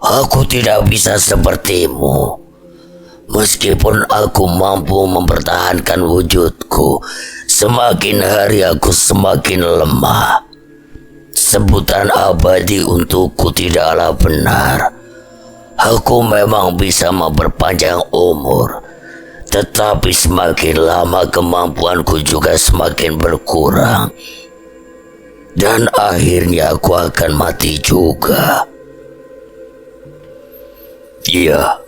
Aku tidak bisa sepertimu. Meskipun aku mampu mempertahankan wujudku, semakin hari aku semakin lemah. Sebutan abadi untukku tidaklah benar. Aku memang bisa memperpanjang umur, tetapi semakin lama kemampuanku juga semakin berkurang. Dan akhirnya aku akan mati juga. Iya,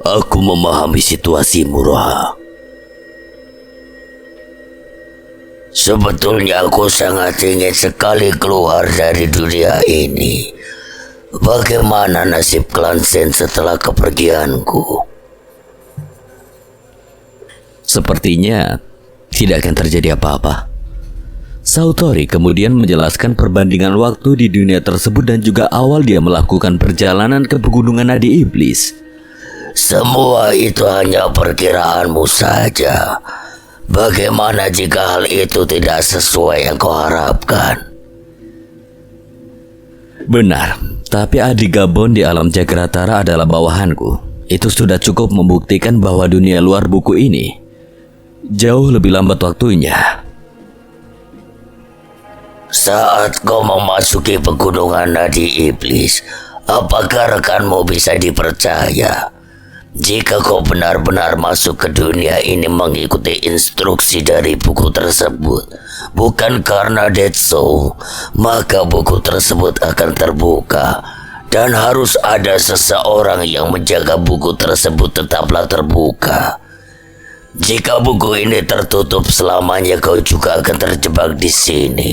aku memahami situasimu, Roha. Sebetulnya aku sangat ingin sekali keluar dari dunia ini. Bagaimana nasib klan Zen setelah kepergianku? Sepertinya tidak akan terjadi apa-apa. Sautori kemudian menjelaskan perbandingan waktu di dunia tersebut dan juga awal dia melakukan perjalanan ke pegunungan Nadi Iblis. Semua itu hanya perkiraanmu saja. Bagaimana jika hal itu tidak sesuai yang kau harapkan? Benar, tapi adik Gabon di alam Jagratara adalah bawahanku. Itu sudah cukup membuktikan bahwa dunia luar buku ini jauh lebih lambat waktunya. Saat kau memasuki pegunungan Nadi Iblis, apakah rekanmu bisa dipercaya? Jika kau benar-benar masuk ke dunia ini mengikuti instruksi dari buku tersebut, bukan karena Dead Soul, maka buku tersebut akan terbuka. Dan harus ada seseorang yang menjaga buku tersebut tetaplah terbuka. Jika buku ini tertutup selamanya, kau juga akan terjebak di sini.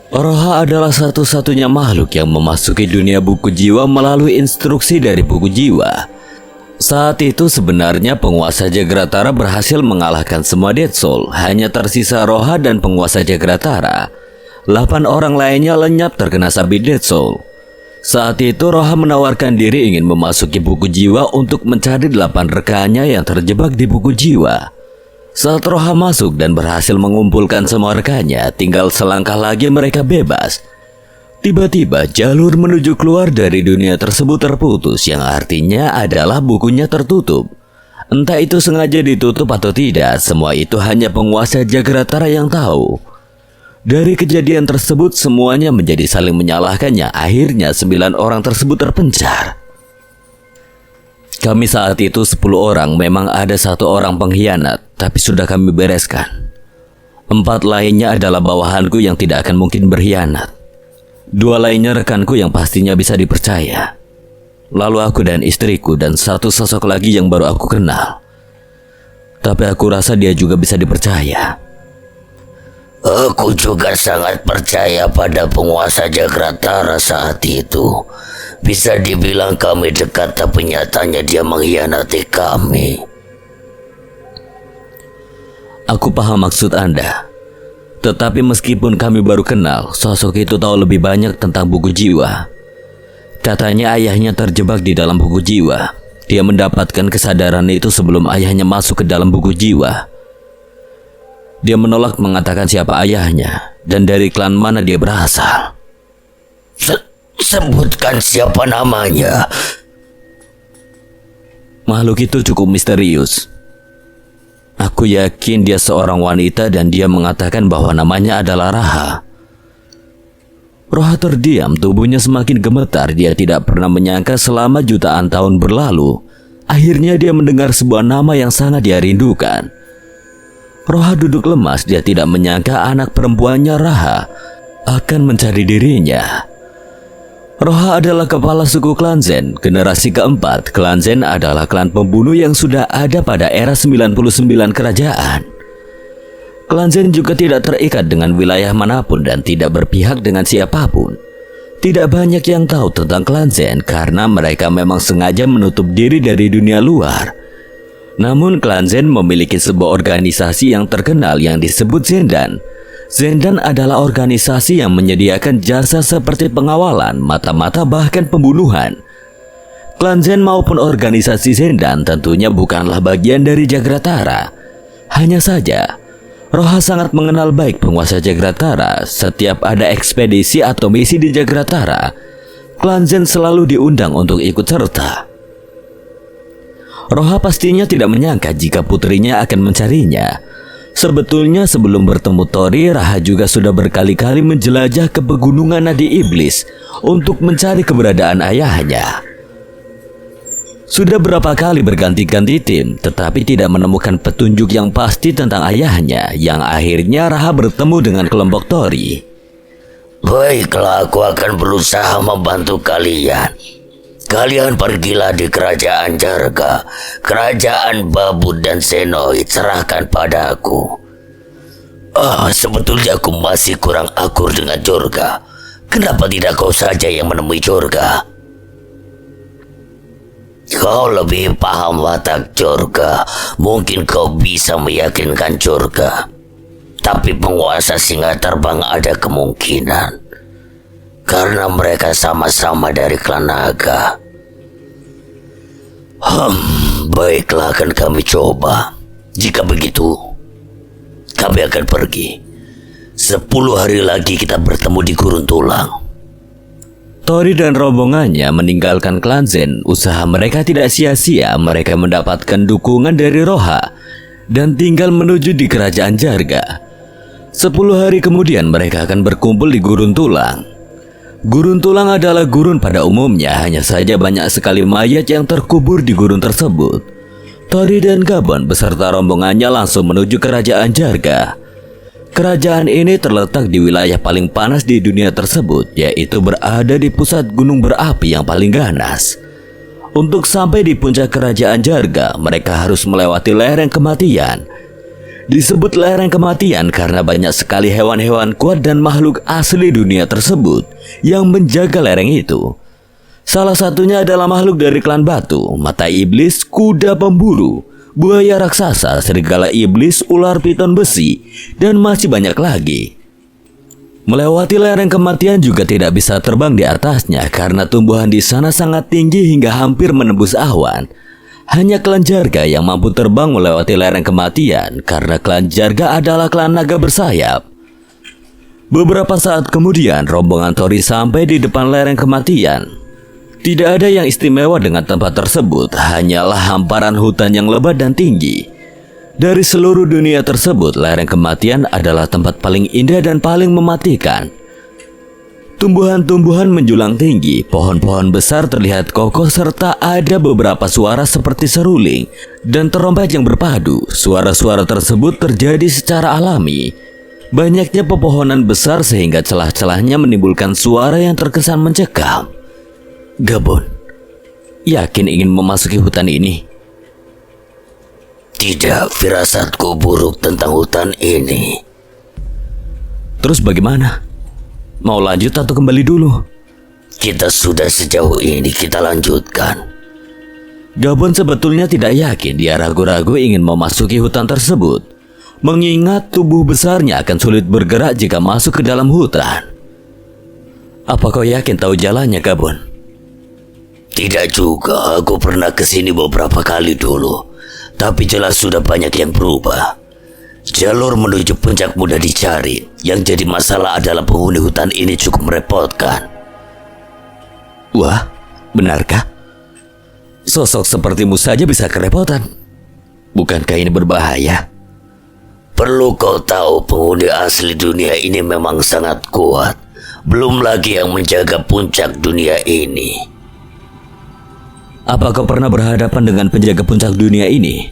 Roha adalah satu-satunya makhluk yang memasuki dunia buku jiwa melalui instruksi dari buku jiwa. Saat itu sebenarnya penguasa Jagratara berhasil mengalahkan semua Dead Soul. Hanya tersisa Roha dan penguasa Jagratara. 8 orang lainnya lenyap terkena sabit Dead Soul. Saat itu Roha menawarkan diri ingin memasuki buku jiwa untuk mencari 8 rekannya yang terjebak di buku jiwa. Saat Roha masuk dan berhasil mengumpulkan semua rekannya, tinggal selangkah lagi mereka bebas. Tiba-tiba jalur menuju keluar dari dunia tersebut terputus, yang artinya adalah bukunya tertutup. Entah itu sengaja ditutup atau tidak, semua itu hanya penguasa Jagratara yang tahu. Dari kejadian tersebut semuanya menjadi saling menyalahkannya. Akhirnya 9 orang tersebut terpencar. Kami saat itu 10 orang, memang ada 1 orang pengkhianat, tapi sudah kami bereskan. 4 lainnya adalah bawahanku yang tidak akan mungkin berkhianat. 2 lainnya rekanku yang pastinya bisa dipercaya. Lalu aku dan istriku dan 1 sosok lagi yang baru aku kenal. Tapi aku rasa dia juga bisa dipercaya. Aku juga sangat percaya pada penguasa Jagratara saat itu. Bisa dibilang kami dekat, tapi nyatanya dia mengkhianati kami. Aku paham maksud Anda. Tetapi meskipun kami baru kenal, sosok itu tahu lebih banyak tentang buku jiwa. Katanya ayahnya terjebak di dalam buku jiwa. Dia mendapatkan kesadaran itu sebelum ayahnya masuk ke dalam buku jiwa. Dia menolak mengatakan siapa ayahnya. dan dari klan mana dia berasal. Sebutkan siapa namanya. Makhluk itu cukup misterius. Aku yakin dia seorang wanita dan dia mengatakan bahwa namanya adalah Raha. Roha terdiam, tubuhnya semakin gemetar. Dia tidak pernah menyangka selama jutaan tahun berlalu, akhirnya dia mendengar sebuah nama yang sangat dia rindukan. Roha duduk lemas, dia tidak menyangka anak perempuannya Raha akan mencari dirinya. Roha adalah kepala suku klan Zen, generasi keempat. Klan Zen adalah klan pembunuh yang sudah ada pada era 99 kerajaan. Klan Zen juga tidak terikat dengan wilayah manapun dan tidak berpihak dengan siapapun. Tidak banyak yang tahu tentang klan Zen karena mereka memang sengaja menutup diri dari dunia luar. Namun klan Zen memiliki sebuah organisasi yang terkenal yang disebut Zendan. Zendan adalah organisasi yang menyediakan jasa seperti pengawalan, mata-mata bahkan pembunuhan. Klan Zen maupun organisasi Zendan tentunya bukanlah bagian dari Jagratara. Hanya saja, Roha sangat mengenal baik penguasa Jagratara. Setiap ada ekspedisi atau misi di Jagratara, klan Zen selalu diundang untuk ikut serta. Roha pastinya tidak menyangka jika putrinya akan mencarinya. Sebetulnya sebelum bertemu Tori, Raha juga sudah berkali-kali menjelajah ke pegunungan Nadi Iblis untuk mencari keberadaan ayahnya. Sudah berapa kali berganti-ganti tim, tetapi tidak menemukan petunjuk yang pasti tentang ayahnya, yang akhirnya Raha bertemu dengan kelompok Tori. Baiklah, aku akan berusaha membantu kalian. Kalian pergilah di kerajaan Jarga, kerajaan Babut dan Senoid, serahkan padaku. Sebetulnya aku masih kurang akur dengan Jorga. Kenapa tidak kau saja yang menemui Jorga? Kau lebih paham watak Jorga. Mungkin kau bisa meyakinkan Jorga. Tapi penguasa singa terbang ada kemungkinan. Karena mereka sama-sama dari klan naga. Baiklah, akan kami coba. Jika begitu, kami akan pergi. 10 hari lagi kita bertemu di Gurun Tulang. Tori dan rombongannya meninggalkan klan Zen. Usaha mereka tidak sia-sia. Mereka mendapatkan dukungan dari Roha dan tinggal menuju di kerajaan Jarga. 10 hari kemudian mereka akan berkumpul di Gurun Tulang. Gurun Tulang adalah gurun pada umumnya, hanya saja banyak sekali mayat yang terkubur di gurun tersebut. Tori dan Gabon beserta rombongannya langsung menuju kerajaan Jarga. Kerajaan ini terletak di wilayah paling panas di dunia tersebut, yaitu berada di pusat gunung berapi yang paling ganas. Untuk sampai di puncak kerajaan Jarga, mereka harus melewati lereng kematian. Disebut lereng kematian karena banyak sekali hewan-hewan kuat dan makhluk asli dunia tersebut yang menjaga lereng itu. Salah satunya adalah makhluk dari klan batu, mata iblis, kuda pemburu, buaya raksasa, serigala iblis, ular piton besi, dan masih banyak lagi. Melewati lereng kematian juga tidak bisa terbang di atasnya karena tumbuhan di sana sangat tinggi hingga hampir menembus awan. Hanya klan Jarga yang mampu terbang melewati lereng kematian karena klan Jarga adalah klan naga bersayap. Beberapa saat kemudian rombongan Tori sampai di depan lereng kematian. Tidak ada yang istimewa dengan tempat tersebut, hanyalah hamparan hutan yang lebat dan tinggi. Dari seluruh dunia tersebut, lereng kematian adalah tempat paling indah dan paling mematikan. Tumbuhan-tumbuhan menjulang tinggi, pohon-pohon besar terlihat kokoh serta ada beberapa suara seperti seruling dan terompet yang berpadu. Suara-suara tersebut terjadi secara alami. Banyaknya pepohonan besar sehingga celah-celahnya menimbulkan suara yang terkesan mencekam. Gabon, yakin ingin memasuki hutan ini? Tidak, firasatku buruk tentang hutan ini. Terus bagaimana? Mau lanjut atau kembali dulu? Kita sudah sejauh ini, kita lanjutkan. Gabon sebetulnya tidak yakin, dia ragu-ragu ingin memasuki hutan tersebut. Mengingat tubuh besarnya akan sulit bergerak jika masuk ke dalam hutan. Apa kau yakin tahu jalannya, Gabon? Tidak juga, aku pernah kesini beberapa kali dulu. Tapi jelas sudah banyak yang berubah. Jalur menuju puncak mudah dicari. Yang jadi masalah adalah penghuni hutan ini cukup merepotkan. Wah, benarkah? Sosok sepertimu saja bisa kerepotan. Bukankah ini berbahaya? Perlu kau tahu, penghuni asli dunia ini memang sangat kuat. Belum lagi yang menjaga puncak dunia ini. Apa kau pernah berhadapan dengan penjaga puncak dunia ini?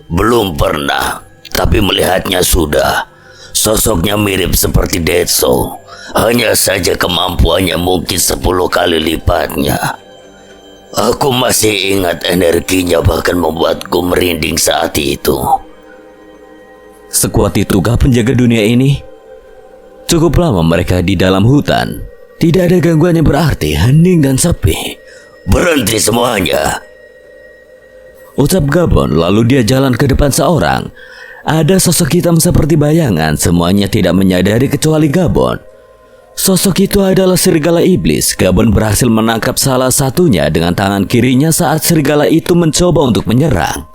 Belum pernah, tapi melihatnya sudah. Sosoknya mirip seperti Detso. Hanya saja kemampuannya mungkin 10 kali lipatnya. Aku masih ingat energinya, bahkan membuatku merinding saat itu. Sekuat itukah penjaga dunia ini? Cukup lama mereka di dalam hutan. Tidak ada gangguan yang berarti, hening dan sepi. Berhenti semuanya. Ucap Gabon, lalu dia jalan ke depan seorang. Ada sosok hitam seperti bayangan, semuanya tidak menyadari kecuali Gabon. Sosok itu adalah serigala iblis. Gabon berhasil menangkap salah satunya dengan tangan kirinya saat serigala itu mencoba untuk menyerang.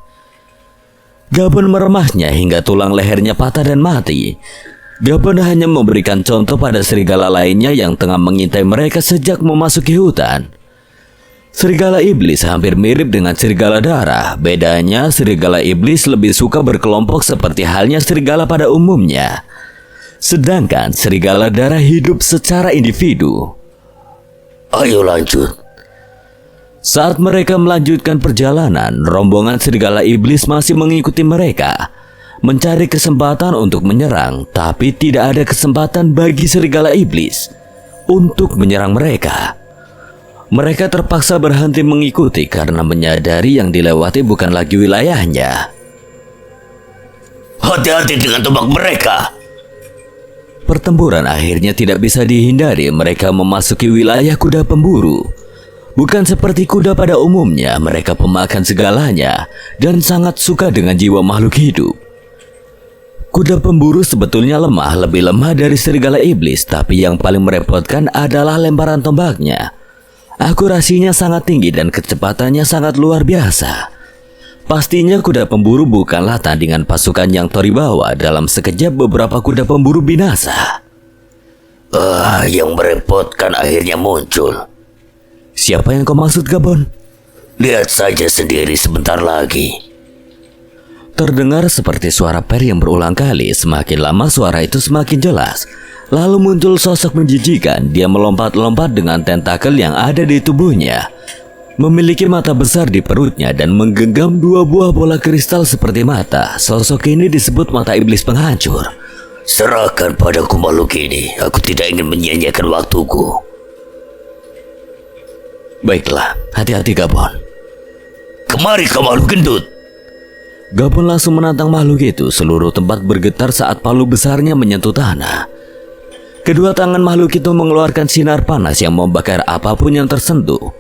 Gabon meremahnya hingga tulang lehernya patah dan mati. Gabon hanya memberikan contoh pada serigala lainnya yang tengah mengintai mereka sejak memasuki hutan. Serigala iblis hampir mirip dengan serigala darah. Bedanya, serigala iblis lebih suka berkelompok seperti halnya serigala pada umumnya. Sedangkan serigala darah hidup secara individu. Ayo lanjut. Saat mereka melanjutkan perjalanan, rombongan serigala iblis masih mengikuti mereka, mencari kesempatan untuk menyerang, tapi tidak ada kesempatan bagi serigala iblis untuk menyerang mereka. Mereka terpaksa berhenti mengikuti karena menyadari yang dilewati bukan lagi wilayahnya. Hati-hati dengan tombak mereka. Pertempuran akhirnya tidak bisa dihindari. Mereka memasuki wilayah kuda pemburu. Bukan seperti kuda pada umumnya, mereka pemakan segalanya dan sangat suka dengan jiwa makhluk hidup. Kuda pemburu sebetulnya lemah, lebih lemah dari serigala iblis, tapi yang paling merepotkan adalah lemparan tombaknya. Akurasinya sangat tinggi dan kecepatannya sangat luar biasa. Pastinya kuda pemburu bukanlah tandingan pasukan yang Toribawa. Dalam sekejap beberapa kuda pemburu binasa. Yang merepotkan akhirnya muncul. Siapa yang kau maksud, Gabon? Lihat saja sendiri sebentar lagi. Terdengar seperti suara Per yang berulang kali. Semakin lama suara itu semakin jelas. Lalu muncul sosok menjijikan. Dia melompat-lompat dengan tentakel yang ada di tubuhnya. Memiliki mata besar di perutnya dan menggenggam 2 buah bola kristal seperti mata. Sosok ini disebut mata iblis penghancur. Serahkan padaku makhluk ini. Aku tidak ingin menyia-nyiakan waktuku. Baiklah, hati-hati Gabon. Kemari kau makhluk gendut. Gabon langsung menantang makhluk itu. Seluruh tempat bergetar saat palu besarnya menyentuh tanah. Kedua tangan makhluk itu mengeluarkan sinar panas yang membakar apapun yang tersentuh.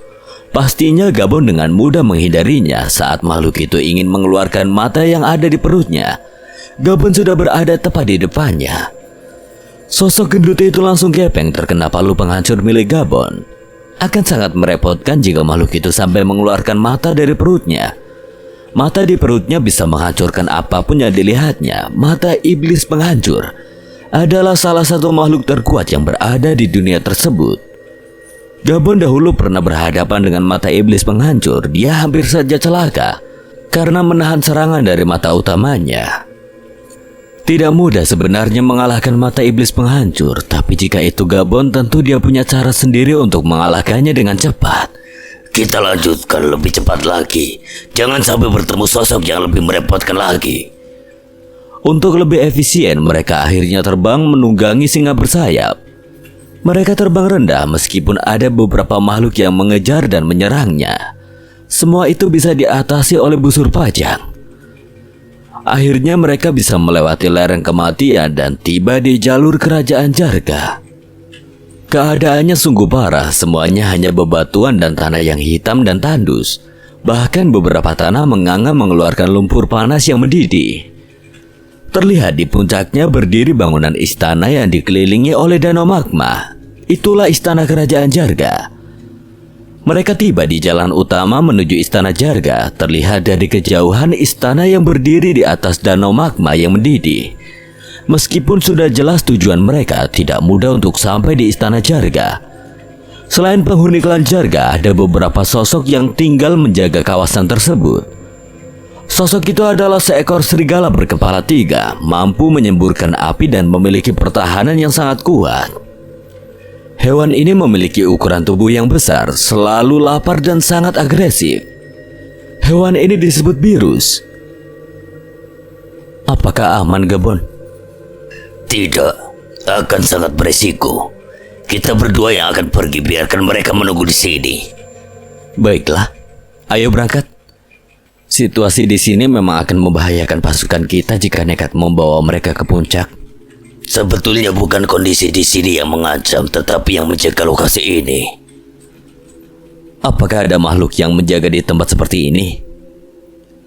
Pastinya Gabon dengan mudah menghindarinya. Saat makhluk itu ingin mengeluarkan mata yang ada di perutnya, Gabon sudah berada tepat di depannya. Sosok gendut itu langsung gepeng terkena palu penghancur milik Gabon. Akan sangat merepotkan jika makhluk itu sampai mengeluarkan mata dari perutnya. Mata di perutnya bisa menghancurkan apapun yang dilihatnya. Mata iblis penghancur adalah salah satu makhluk terkuat yang berada di dunia tersebut. Gabon dahulu pernah berhadapan dengan mata iblis penghancur. Dia hampir saja celaka karena menahan serangan dari mata utamanya. Tidak mudah sebenarnya mengalahkan mata iblis penghancur, tapi jika itu Gabon, tentu dia punya cara sendiri untuk mengalahkannya dengan cepat. Kita lanjutkan lebih cepat lagi. Jangan sampai bertemu sosok yang lebih merepotkan lagi. Untuk lebih efisien, mereka akhirnya terbang menunggangi singa bersayap. Mereka terbang rendah meskipun ada beberapa makhluk yang mengejar dan menyerangnya. Semua itu bisa diatasi oleh busur pajang. Akhirnya mereka bisa melewati lereng kematian dan tiba di jalur kerajaan Jarga. Keadaannya sungguh parah, semuanya hanya bebatuan dan tanah yang hitam dan tandus. Bahkan beberapa tanah menganga mengeluarkan lumpur panas yang mendidih. Terlihat di puncaknya berdiri bangunan istana yang dikelilingi oleh danau magma. Itulah istana kerajaan Jarga. Mereka tiba di jalan utama menuju Istana Jarga. Terlihat dari kejauhan istana yang berdiri di atas danau magma yang mendidih. Meskipun sudah jelas tujuan mereka, tidak mudah untuk sampai di Istana Jarga. Selain penghuni klan Jarga, ada beberapa sosok yang tinggal menjaga kawasan tersebut. Sosok itu adalah seekor serigala berkepala 3, mampu menyemburkan api dan memiliki pertahanan yang sangat kuat. Hewan ini memiliki ukuran tubuh yang besar, selalu lapar dan sangat agresif. Hewan ini disebut Beerus. Apakah aman, Gabon? Tidak, akan sangat beresiko. Kita berdua yang akan pergi, biarkan mereka menunggu di sini. Baiklah, ayo berangkat. Situasi di sini memang akan membahayakan pasukan kita jika nekat membawa mereka ke puncak. Sebetulnya bukan kondisi di sini yang mengancam, tetapi yang menjaga lokasi ini. Apakah ada makhluk yang menjaga di tempat seperti ini?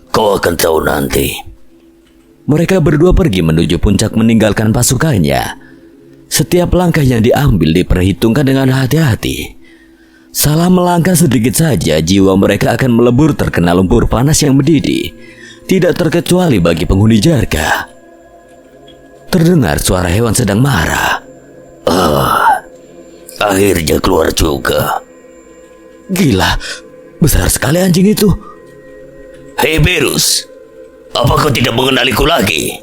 Kau akan tahu nanti. Mereka berdua pergi menuju puncak meninggalkan pasukannya. Setiap langkah yang diambil diperhitungkan dengan hati-hati. Salah melangkah sedikit saja, jiwa mereka akan melebur terkena lumpur panas yang mendidih. Tidak terkecuali bagi penghuni Jarga. Terdengar suara hewan sedang marah. Akhirnya keluar juga. Gila, besar sekali anjing itu. Hei Beerus, apa kau tidak mengenaliku lagi?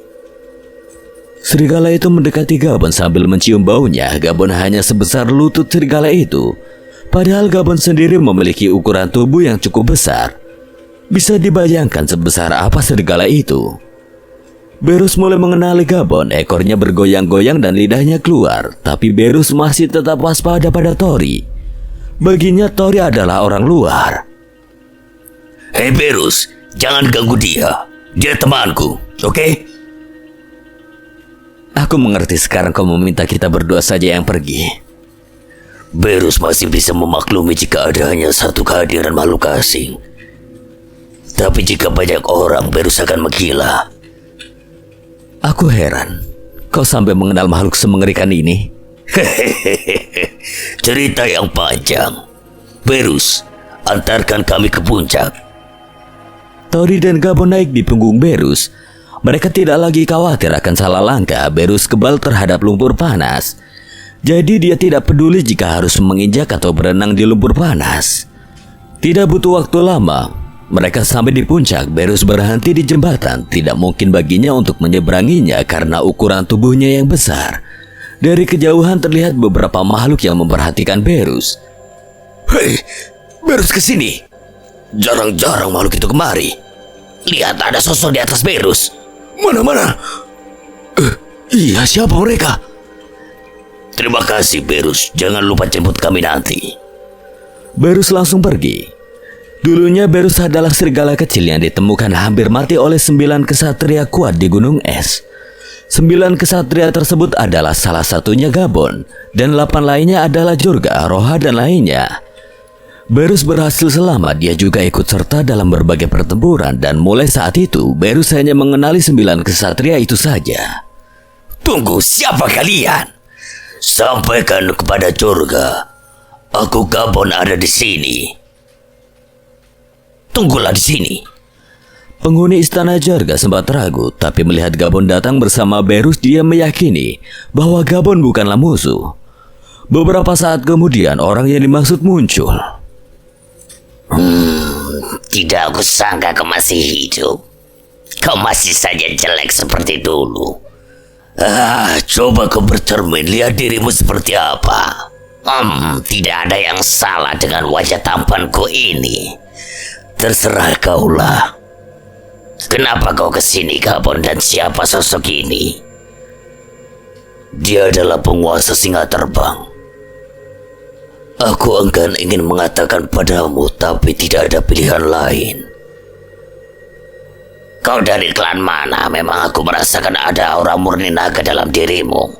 Serigala itu mendekati Gabon sambil mencium baunya. Gabon hanya sebesar lutut serigala itu. Padahal Gabon sendiri memiliki ukuran tubuh yang cukup besar. Bisa dibayangkan sebesar apa serigala itu. Beerus mulai mengenali Gabon, ekornya bergoyang-goyang dan lidahnya keluar. Tapi Beerus masih tetap waspada pada Tori. Baginya Tori adalah orang luar. Hei Beerus, jangan ganggu dia. Dia temanku, oke? Aku mengerti sekarang kau meminta kita berdua saja yang pergi. Beerus masih bisa memaklumi jika ada hanya satu kehadiran makhluk asing. Tapi jika banyak orang, Beerus akan menggila. Aku heran, kau sampai mengenal makhluk semengerikan ini. Cerita yang panjang. Beerus, antarkan kami ke puncak. Tori dan Gabon naik di punggung Beerus. Mereka tidak lagi khawatir akan salah langkah. Beerus kebal terhadap lumpur panas. Jadi dia tidak peduli jika harus menginjak atau berenang di lumpur panas. Tidak butuh waktu lama. Mereka sampai di puncak. Beerus berhenti di jembatan. Tidak mungkin baginya untuk menyeberanginya karena ukuran tubuhnya yang besar. Dari kejauhan terlihat beberapa makhluk yang memperhatikan Beerus. Hei, Beerus kesini. Jarang-jarang makhluk itu kemari. Lihat, ada sosok di atas Beerus. Mana? Iya, siapa mereka? Terima kasih Beerus, jangan lupa jemput kami nanti. Beerus langsung pergi. Dulunya Beerus adalah serigala kecil yang ditemukan hampir mati oleh 9 kesatria kuat di Gunung Es. 9 kesatria tersebut adalah salah satunya Gabon, dan 8 lainnya adalah Jorga, Roha, dan lainnya. Beerus berhasil selamat. Dia juga ikut serta dalam berbagai pertempuran, dan mulai saat itu Beerus hanya mengenali 9 kesatria itu saja. Tunggu, siapa kalian? Sampaikan kepada Jorga, aku Gabon ada di sini. Tunggulah di sini. Penghuni istana Jarga sempat ragu, tapi melihat Gabon datang bersama Beerus, dia meyakini bahwa Gabon bukanlah musuh. Beberapa saat kemudian orang yang dimaksud muncul. Tidak aku sangka kau masih hidup. Kau masih saja jelek seperti dulu. Coba kau bercermin, lihat dirimu seperti apa. Tidak ada yang salah dengan wajah tampanku ini. Terserah kaulah. Kenapa kau kesini, Gabon, dan siapa sosok ini? Dia adalah penguasa singa terbang. Aku enggan ingin mengatakan padamu, tapi tidak ada pilihan lain. Kau dari klan mana? Memang aku merasakan ada aura murni naga dalam dirimu.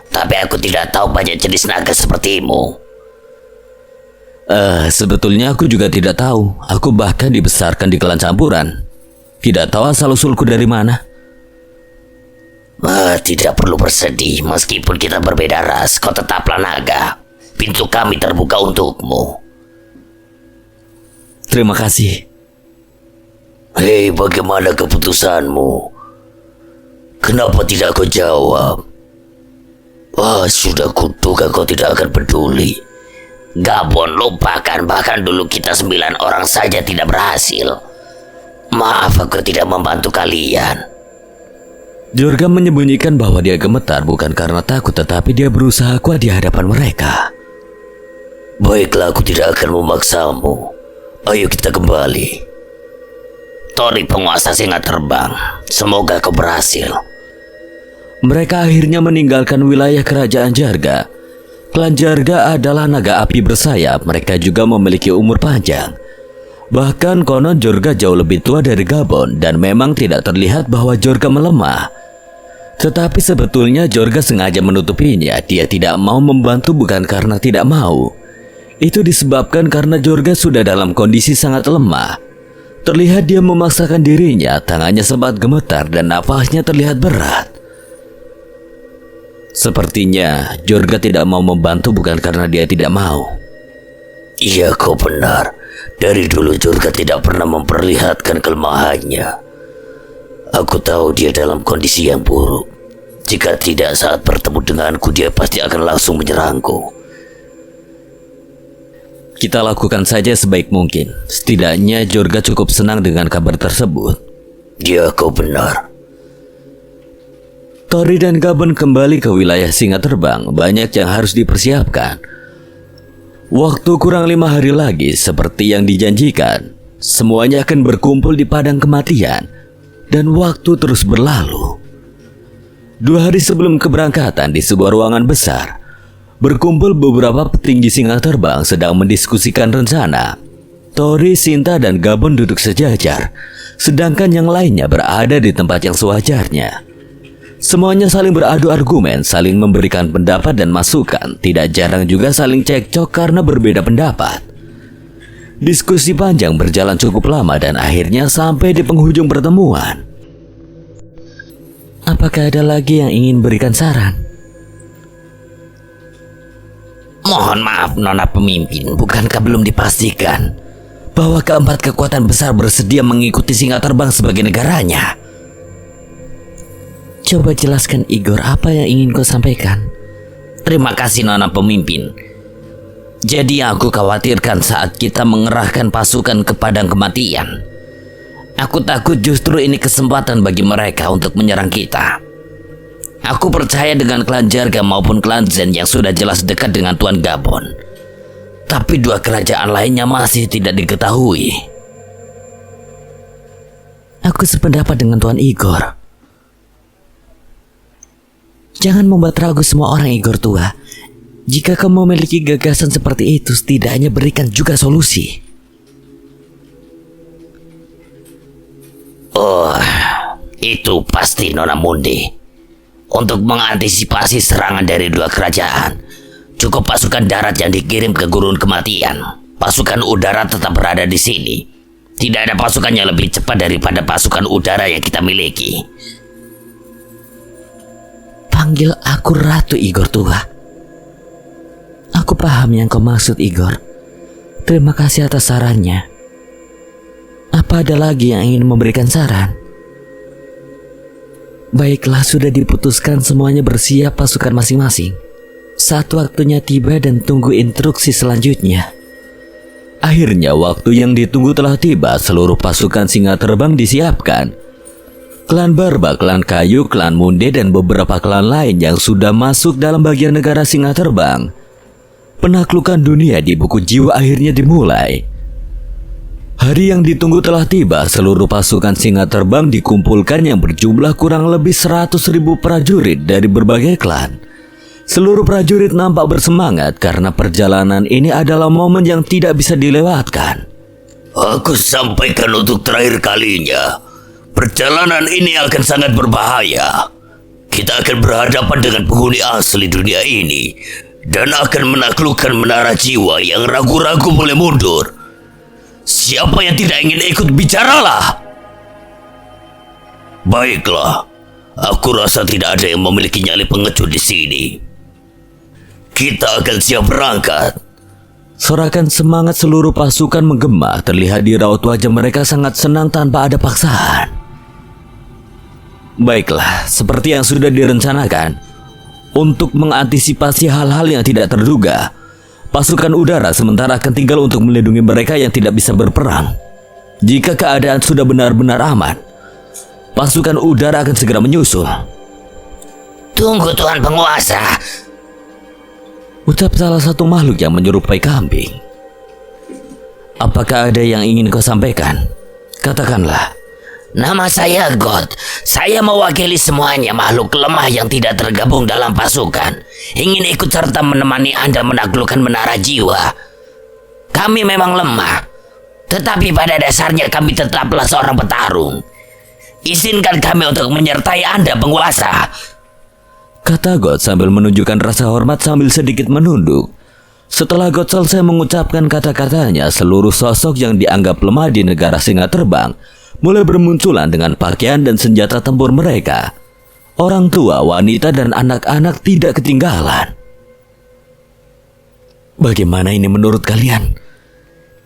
Tapi aku tidak tahu banyak jenis naga sepertimu. Sebetulnya aku juga tidak tahu. Aku bahkan dibesarkan di klan campuran. Tidak tahu asal-usulku dari mana. Tidak perlu bersedih. Meskipun kita berbeda ras, kau tetaplah naga. Pintu kami terbuka untukmu. Terima kasih. Hei, bagaimana keputusanmu? Kenapa tidak kau jawab? Sudah kuduga kau tidak akan peduli. Gabon, lupakan, bahkan dulu kita 9 orang saja tidak berhasil. Maaf aku tidak membantu kalian. Jorga menyembunyikan bahwa dia gemetar bukan karena takut, tetapi dia berusaha kuat di hadapan mereka. Baiklah, aku tidak akan memaksamu. Ayo kita kembali. Tori, penguasa singa terbang, semoga kau berhasil. Mereka akhirnya meninggalkan wilayah kerajaan Jarga. Klan Jarga adalah naga api bersayap. Mereka juga memiliki umur panjang. Bahkan konon Jorga jauh lebih tua dari Gabon dan memang tidak terlihat bahwa Jorga melemah. Tetapi sebetulnya Jorga sengaja menutupinya. Dia tidak mau membantu bukan karena tidak mau. Itu disebabkan karena Jorga sudah dalam kondisi sangat lemah. Terlihat dia memaksakan dirinya, tangannya sempat gemetar dan nafasnya terlihat berat. Sepertinya Jorga tidak mau membantu bukan karena dia tidak mau. Iya, kau benar. Dari dulu Jorga tidak pernah memperlihatkan kelemahannya. Aku tahu dia dalam kondisi yang buruk. Jika tidak saat bertemu denganku, dia pasti akan langsung menyerangku. Kita lakukan saja sebaik mungkin. Setidaknya Jorga cukup senang dengan kabar tersebut. Ya, kau benar. Tori dan Gabon kembali ke wilayah singa terbang. Banyak yang harus dipersiapkan. Waktu kurang 5 hari lagi, seperti yang dijanjikan, semuanya akan berkumpul di padang kematian. Dan waktu terus berlalu. 2 hari sebelum keberangkatan, di sebuah ruangan besar, berkumpul beberapa petinggi singa terbang sedang mendiskusikan rencana. Tori, Sinta, dan Gabon duduk sejajar, sedangkan yang lainnya berada di tempat yang sewajarnya. Semuanya saling beradu argumen, saling memberikan pendapat dan masukan. Tidak jarang juga saling cekcok karena berbeda pendapat. Diskusi panjang berjalan cukup lama dan akhirnya sampai di penghujung pertemuan. Apakah ada lagi yang ingin berikan saran? Mohon maaf, Nona Pemimpin, bukankah belum dipastikan bahwa keempat kekuatan besar bersedia mengikuti singa terbang sebagai negaranya? Coba jelaskan, Igor, apa yang ingin kau sampaikan? Terima kasih, Nona Pemimpin. Jadi aku khawatirkan saat kita mengerahkan pasukan ke padang kematian. Aku takut justru ini kesempatan bagi mereka untuk menyerang kita. Aku percaya dengan klan Jarga maupun klan Zen yang sudah jelas dekat dengan Tuan Gabon. Tapi 2 kerajaan lainnya masih tidak diketahui. Aku sependapat dengan Tuan Igor. Jangan membuat ragu semua orang, Igor tua. Jika kamu memiliki gagasan seperti itu, setidaknya berikan juga solusi. Itu pasti, Nona Mundi. Untuk mengantisipasi serangan dari 2 kerajaan, cukup pasukan darat yang dikirim ke gurun kematian. Pasukan udara tetap berada di sini. Tidak ada pasukan yang lebih cepat daripada pasukan udara yang kita miliki. Panggil aku Ratu, Igor tua. Aku paham yang kau maksud, Igor. Terima kasih atas sarannya. Apa ada lagi yang ingin memberikan saran? Baiklah, sudah diputuskan, semuanya bersiap pasukan masing-masing. Saat waktunya tiba dan tunggu instruksi selanjutnya. Akhirnya waktu yang ditunggu telah tiba. Seluruh pasukan singa terbang disiapkan. Klan Barba, klan Kayu, klan Munde, dan beberapa klan lain yang sudah masuk dalam bagian negara singa terbang. Penaklukan dunia di buku jiwa akhirnya dimulai. Hari yang ditunggu telah tiba. Seluruh pasukan singa terbang dikumpulkan yang berjumlah kurang lebih 100.000 prajurit dari berbagai klan. Seluruh prajurit nampak bersemangat karena perjalanan ini adalah momen yang tidak bisa dilewatkan. Aku sampaikan untuk terakhir kalinya. Perjalanan ini akan sangat berbahaya. Kita akan berhadapan dengan penghuni asli dunia ini dan akan menaklukkan menara jiwa. Yang ragu-ragu boleh mundur. Siapa yang tidak ingin ikut, bicaralah. Baiklah, aku rasa tidak ada yang memiliki nyali pengecut di sini. Kita akan siap berangkat. Sorakan semangat seluruh pasukan menggema terlihat di raut wajah mereka sangat senang tanpa ada paksaan. Baiklah, seperti yang sudah direncanakan, untuk mengantisipasi hal-hal yang tidak terduga, pasukan udara sementara akan tinggal untuk melindungi mereka yang tidak bisa berperang. Jika keadaan sudah benar-benar aman, pasukan udara akan segera menyusul. Tunggu Tuan Penguasa. Ucap salah satu makhluk yang menyerupai kambing. Apakah ada yang ingin kau sampaikan? Katakanlah. Nama saya God. Saya mewakili semuanya makhluk lemah yang tidak tergabung dalam pasukan. Ingin ikut serta menemani Anda menaklukkan menara jiwa. Kami memang lemah, tetapi pada dasarnya kami tetaplah seorang petarung. Izinkan kami untuk menyertai Anda, Penguasa. Kata God sambil menunjukkan rasa hormat sambil sedikit menunduk. Setelah God selesai mengucapkan kata-katanya, seluruh sosok yang dianggap lemah di negara singa terbang mulai bermunculan dengan pakaian dan senjata tempur mereka. Orang tua, wanita, dan anak-anak tidak ketinggalan. Bagaimana ini menurut kalian?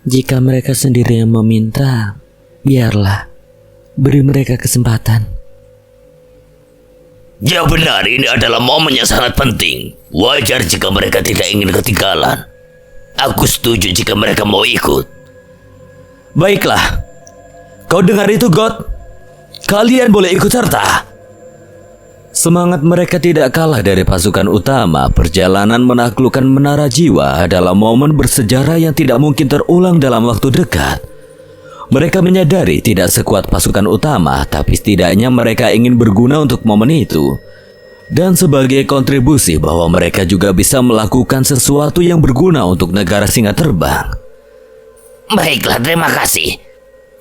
Jika mereka sendiri yang meminta, biarlah. Beri mereka kesempatan. Ya benar, ini adalah momen yang sangat penting. Wajar jika mereka tidak ingin ketinggalan. Aku setuju jika mereka mau ikut. Baiklah. Kau dengar itu, God? Kalian boleh ikut serta. Semangat mereka tidak kalah dari pasukan utama. Perjalanan menaklukkan menara jiwa adalah momen bersejarah yang tidak mungkin terulang dalam waktu dekat. Mereka menyadari tidak sekuat pasukan utama, tapi setidaknya mereka ingin berguna untuk momen itu. Dan sebagai kontribusi bahwa mereka juga bisa melakukan sesuatu yang berguna untuk negara singa terbang. Baiklah, terima kasih.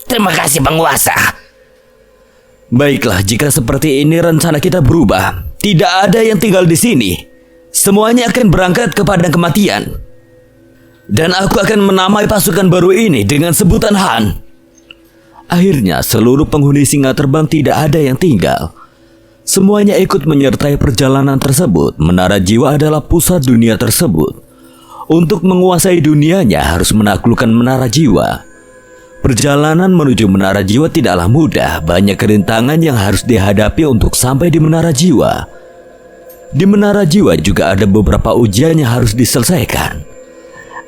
Terima kasih, Penguasa. Baiklah, jika seperti ini rencana kita berubah. Tidak ada yang tinggal di sini. Semuanya akan berangkat ke padang kematian. Dan aku akan menamai pasukan baru ini dengan sebutan Han. Akhirnya seluruh penghuni singa terbang tidak ada yang tinggal. Semuanya ikut menyertai perjalanan tersebut. Menara jiwa adalah pusat dunia tersebut. Untuk menguasai dunianya harus menaklukkan menara jiwa. Perjalanan menuju menara jiwa tidaklah mudah. Banyak kerintangan yang harus dihadapi untuk sampai di menara jiwa. Di menara jiwa juga ada beberapa ujian yang harus diselesaikan.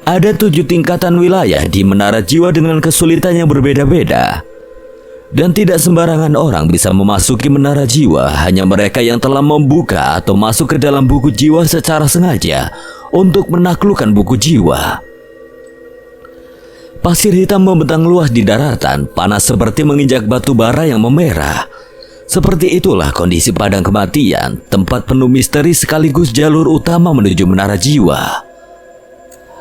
Ada 7 tingkatan wilayah di menara jiwa dengan kesulitan yang berbeda-beda. Dan tidak sembarangan orang bisa memasuki menara jiwa, hanya mereka yang telah membuka atau masuk ke dalam buku jiwa secara sengaja untuk menaklukkan buku jiwa. Pasir hitam membentang luas di daratan, panas seperti menginjak batu bara yang memerah. Seperti itulah kondisi padang kematian, tempat penuh misteri sekaligus jalur utama menuju menara jiwa.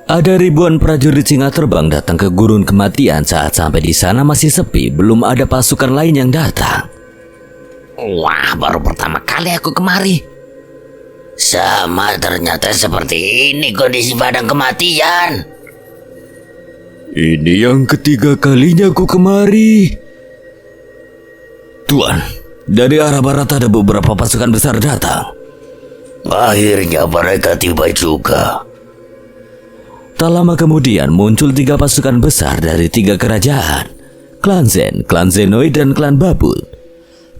Ada ribuan prajurit singa terbang datang ke gurun kematian. Saat sampai di sana masih sepi, belum ada pasukan lain yang datang. Wah, baru pertama kali aku kemari. Sama, ternyata seperti ini kondisi padang kematian. Ini yang ketiga kalinya aku kemari. Tuan, dari arah barat ada beberapa pasukan besar datang. Akhirnya mereka tiba juga. Tak lama kemudian muncul 3 pasukan besar dari 3 kerajaan, klan Zen, klan Zenoid, dan klan Babul.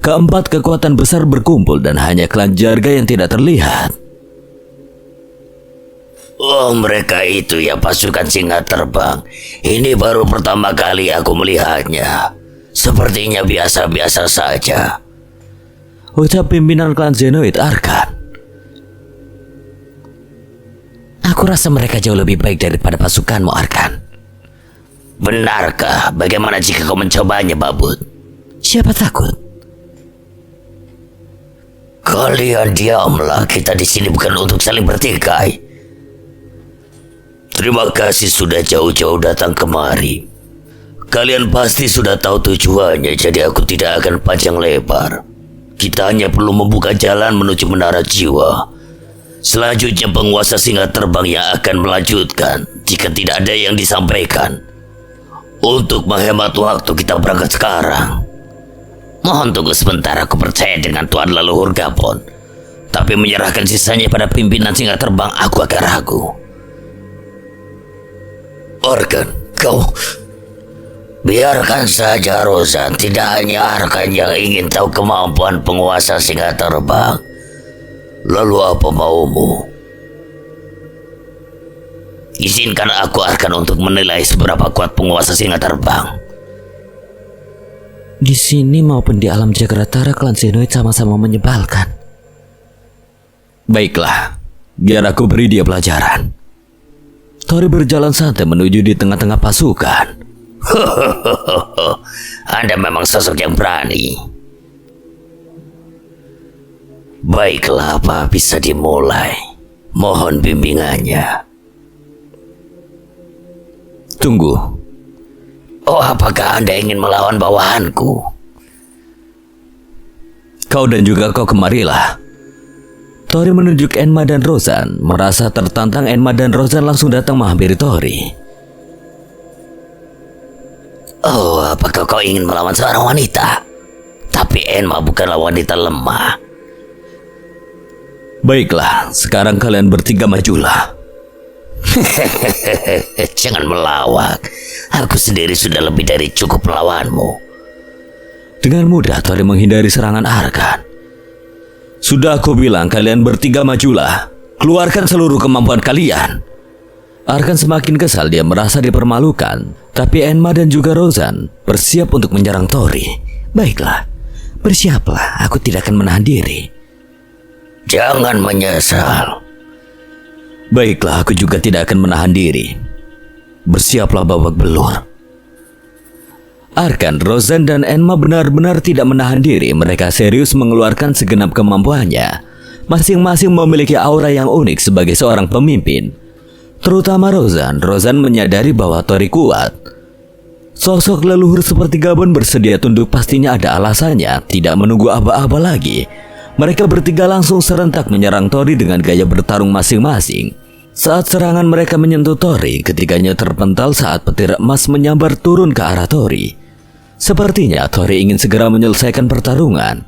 Keempat kekuatan besar berkumpul dan hanya klan Jarga yang tidak terlihat. Oh, mereka itu ya pasukan singa terbang. Ini baru pertama kali aku melihatnya. Sepertinya biasa-biasa saja. Ucap pimpinan klan Zenoid, Arkan. Aku rasa mereka jauh lebih baik daripada pasukanmu, Arkan. Benarkah? Bagaimana jika kau mencobanya, Babut? Siapa takut? Kalian diamlah, kita di sini bukan untuk saling bertikai. Terima kasih sudah jauh-jauh datang kemari. Kalian pasti sudah tahu tujuannya, jadi aku tidak akan panjang lebar. Kita hanya perlu membuka jalan menuju menara jiwa. Selanjutnya penguasa singa terbang yang akan melanjutkan jika tidak ada yang disampaikan. Untuk menghemat waktu kita berangkat sekarang. Mohon tunggu sebentar, aku percaya dengan Tuan Leluhur Gapon. Tapi menyerahkan sisanya pada pimpinan singa terbang aku agak ragu. Arkan, kau... Biarkan saja Rozan, tidak hanya Arkan yang ingin tahu kemampuan penguasa singa terbang. Lalu apa maumu? Izinkan aku Arkan untuk menilai seberapa kuat penguasa singa terbang. Di sini maupun di alam Jagratara klan Xenoid sama-sama menyebalkan. Baiklah, biar aku beri dia pelajaran. Tori berjalan santai menuju di tengah-tengah pasukan. Anda memang sosok yang berani. Baiklah, apa bisa dimulai? Mohon bimbingannya. Tunggu. Oh, apakah Anda ingin melawan bawahanku? Kau dan juga kau kemarilah. Tori menunjuk Enma dan Rozan. Merasa tertantang, Enma dan Rozan langsung datang menghampiri Tori. Oh, apakah kau ingin melawan seorang wanita? Tapi Enma bukanlah wanita lemah. Baiklah, sekarang kalian bertiga majulah. Jangan melawak. Aku sendiri sudah lebih dari cukup melawanmu. Dengan mudah Tori menghindari serangan Arkan. Sudah aku bilang kalian bertiga majulah. Keluarkan seluruh kemampuan kalian. Arkan semakin kesal, dia merasa dipermalukan. Tapi Enma dan juga Rozan bersiap untuk menyerang Tori. Baiklah, bersiaplah, aku tidak akan menahan diri. Jangan menyesal. Baiklah, aku juga tidak akan menahan diri. Bersiaplah babak belur. Arkan, Rozan, dan Enma benar-benar tidak menahan diri. Mereka serius mengeluarkan segenap kemampuannya. Masing-masing memiliki aura yang unik sebagai seorang pemimpin. Terutama Rozan. Rozan menyadari bahwa Tori kuat. Sosok leluhur seperti Gabon bersedia tunduk pastinya ada alasannya. Tidak menunggu aba-aba lagi. Mereka bertiga langsung serentak menyerang Tori dengan gaya bertarung masing-masing. Saat serangan mereka menyentuh Tori, ketiganya terpental saat petir emas menyambar turun ke arah Tori. Sepertinya Tori ingin segera menyelesaikan pertarungan.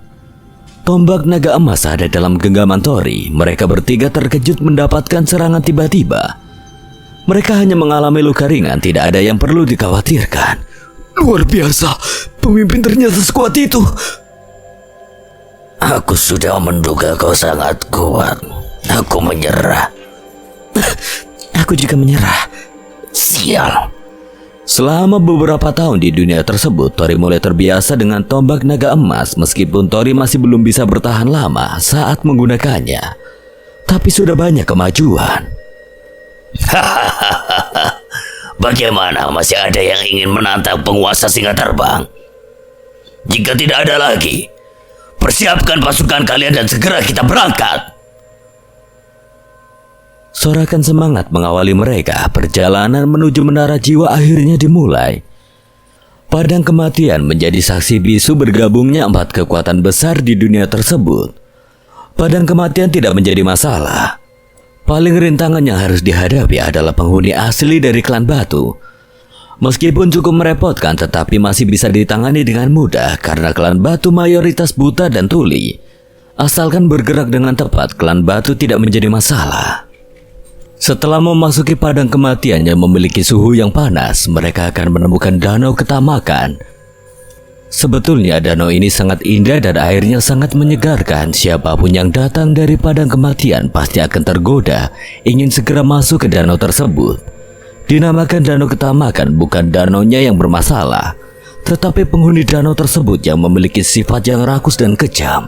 Tombak naga emas ada dalam genggaman Tori. Mereka bertiga terkejut mendapatkan serangan tiba-tiba. Mereka hanya mengalami luka ringan, tidak ada yang perlu dikhawatirkan. Luar biasa, pemimpin ternyata sekuat itu. Aku sudah menduga kau sangat kuat. Aku menyerah. Aku juga menyerah. Sial. Selama beberapa tahun di dunia tersebut, Tori mulai terbiasa dengan tombak naga emas. Meskipun Tori masih belum bisa bertahan lama saat menggunakannya, tapi sudah banyak kemajuan. Bagaimana, masih ada yang ingin menantang penguasa singa terbang? Jika tidak ada lagi, persiapkan pasukan kalian dan segera kita berangkat. Sorakan semangat mengawali mereka. Perjalanan menuju menara jiwa akhirnya dimulai. Padang kematian menjadi saksi bisu bergabungnya 4 kekuatan besar di dunia tersebut. Padang kematian tidak menjadi masalah. Paling rintangan yang harus dihadapi adalah penghuni asli dari klan Batu. Meskipun cukup merepotkan, tetapi masih bisa ditangani dengan mudah karena klan Batu mayoritas buta dan tuli. Asalkan bergerak dengan tepat, klan Batu tidak menjadi masalah. Setelah memasuki padang kematian yang memiliki suhu yang panas, mereka akan menemukan danau ketamakan. Sebetulnya danau ini sangat indah dan airnya sangat menyegarkan. Siapapun yang datang dari padang kematian pasti akan tergoda ingin segera masuk ke danau tersebut. Dinamakan danau ketamakan bukan danaunya yang bermasalah, tetapi penghuni danau tersebut yang memiliki sifat yang rakus dan kejam.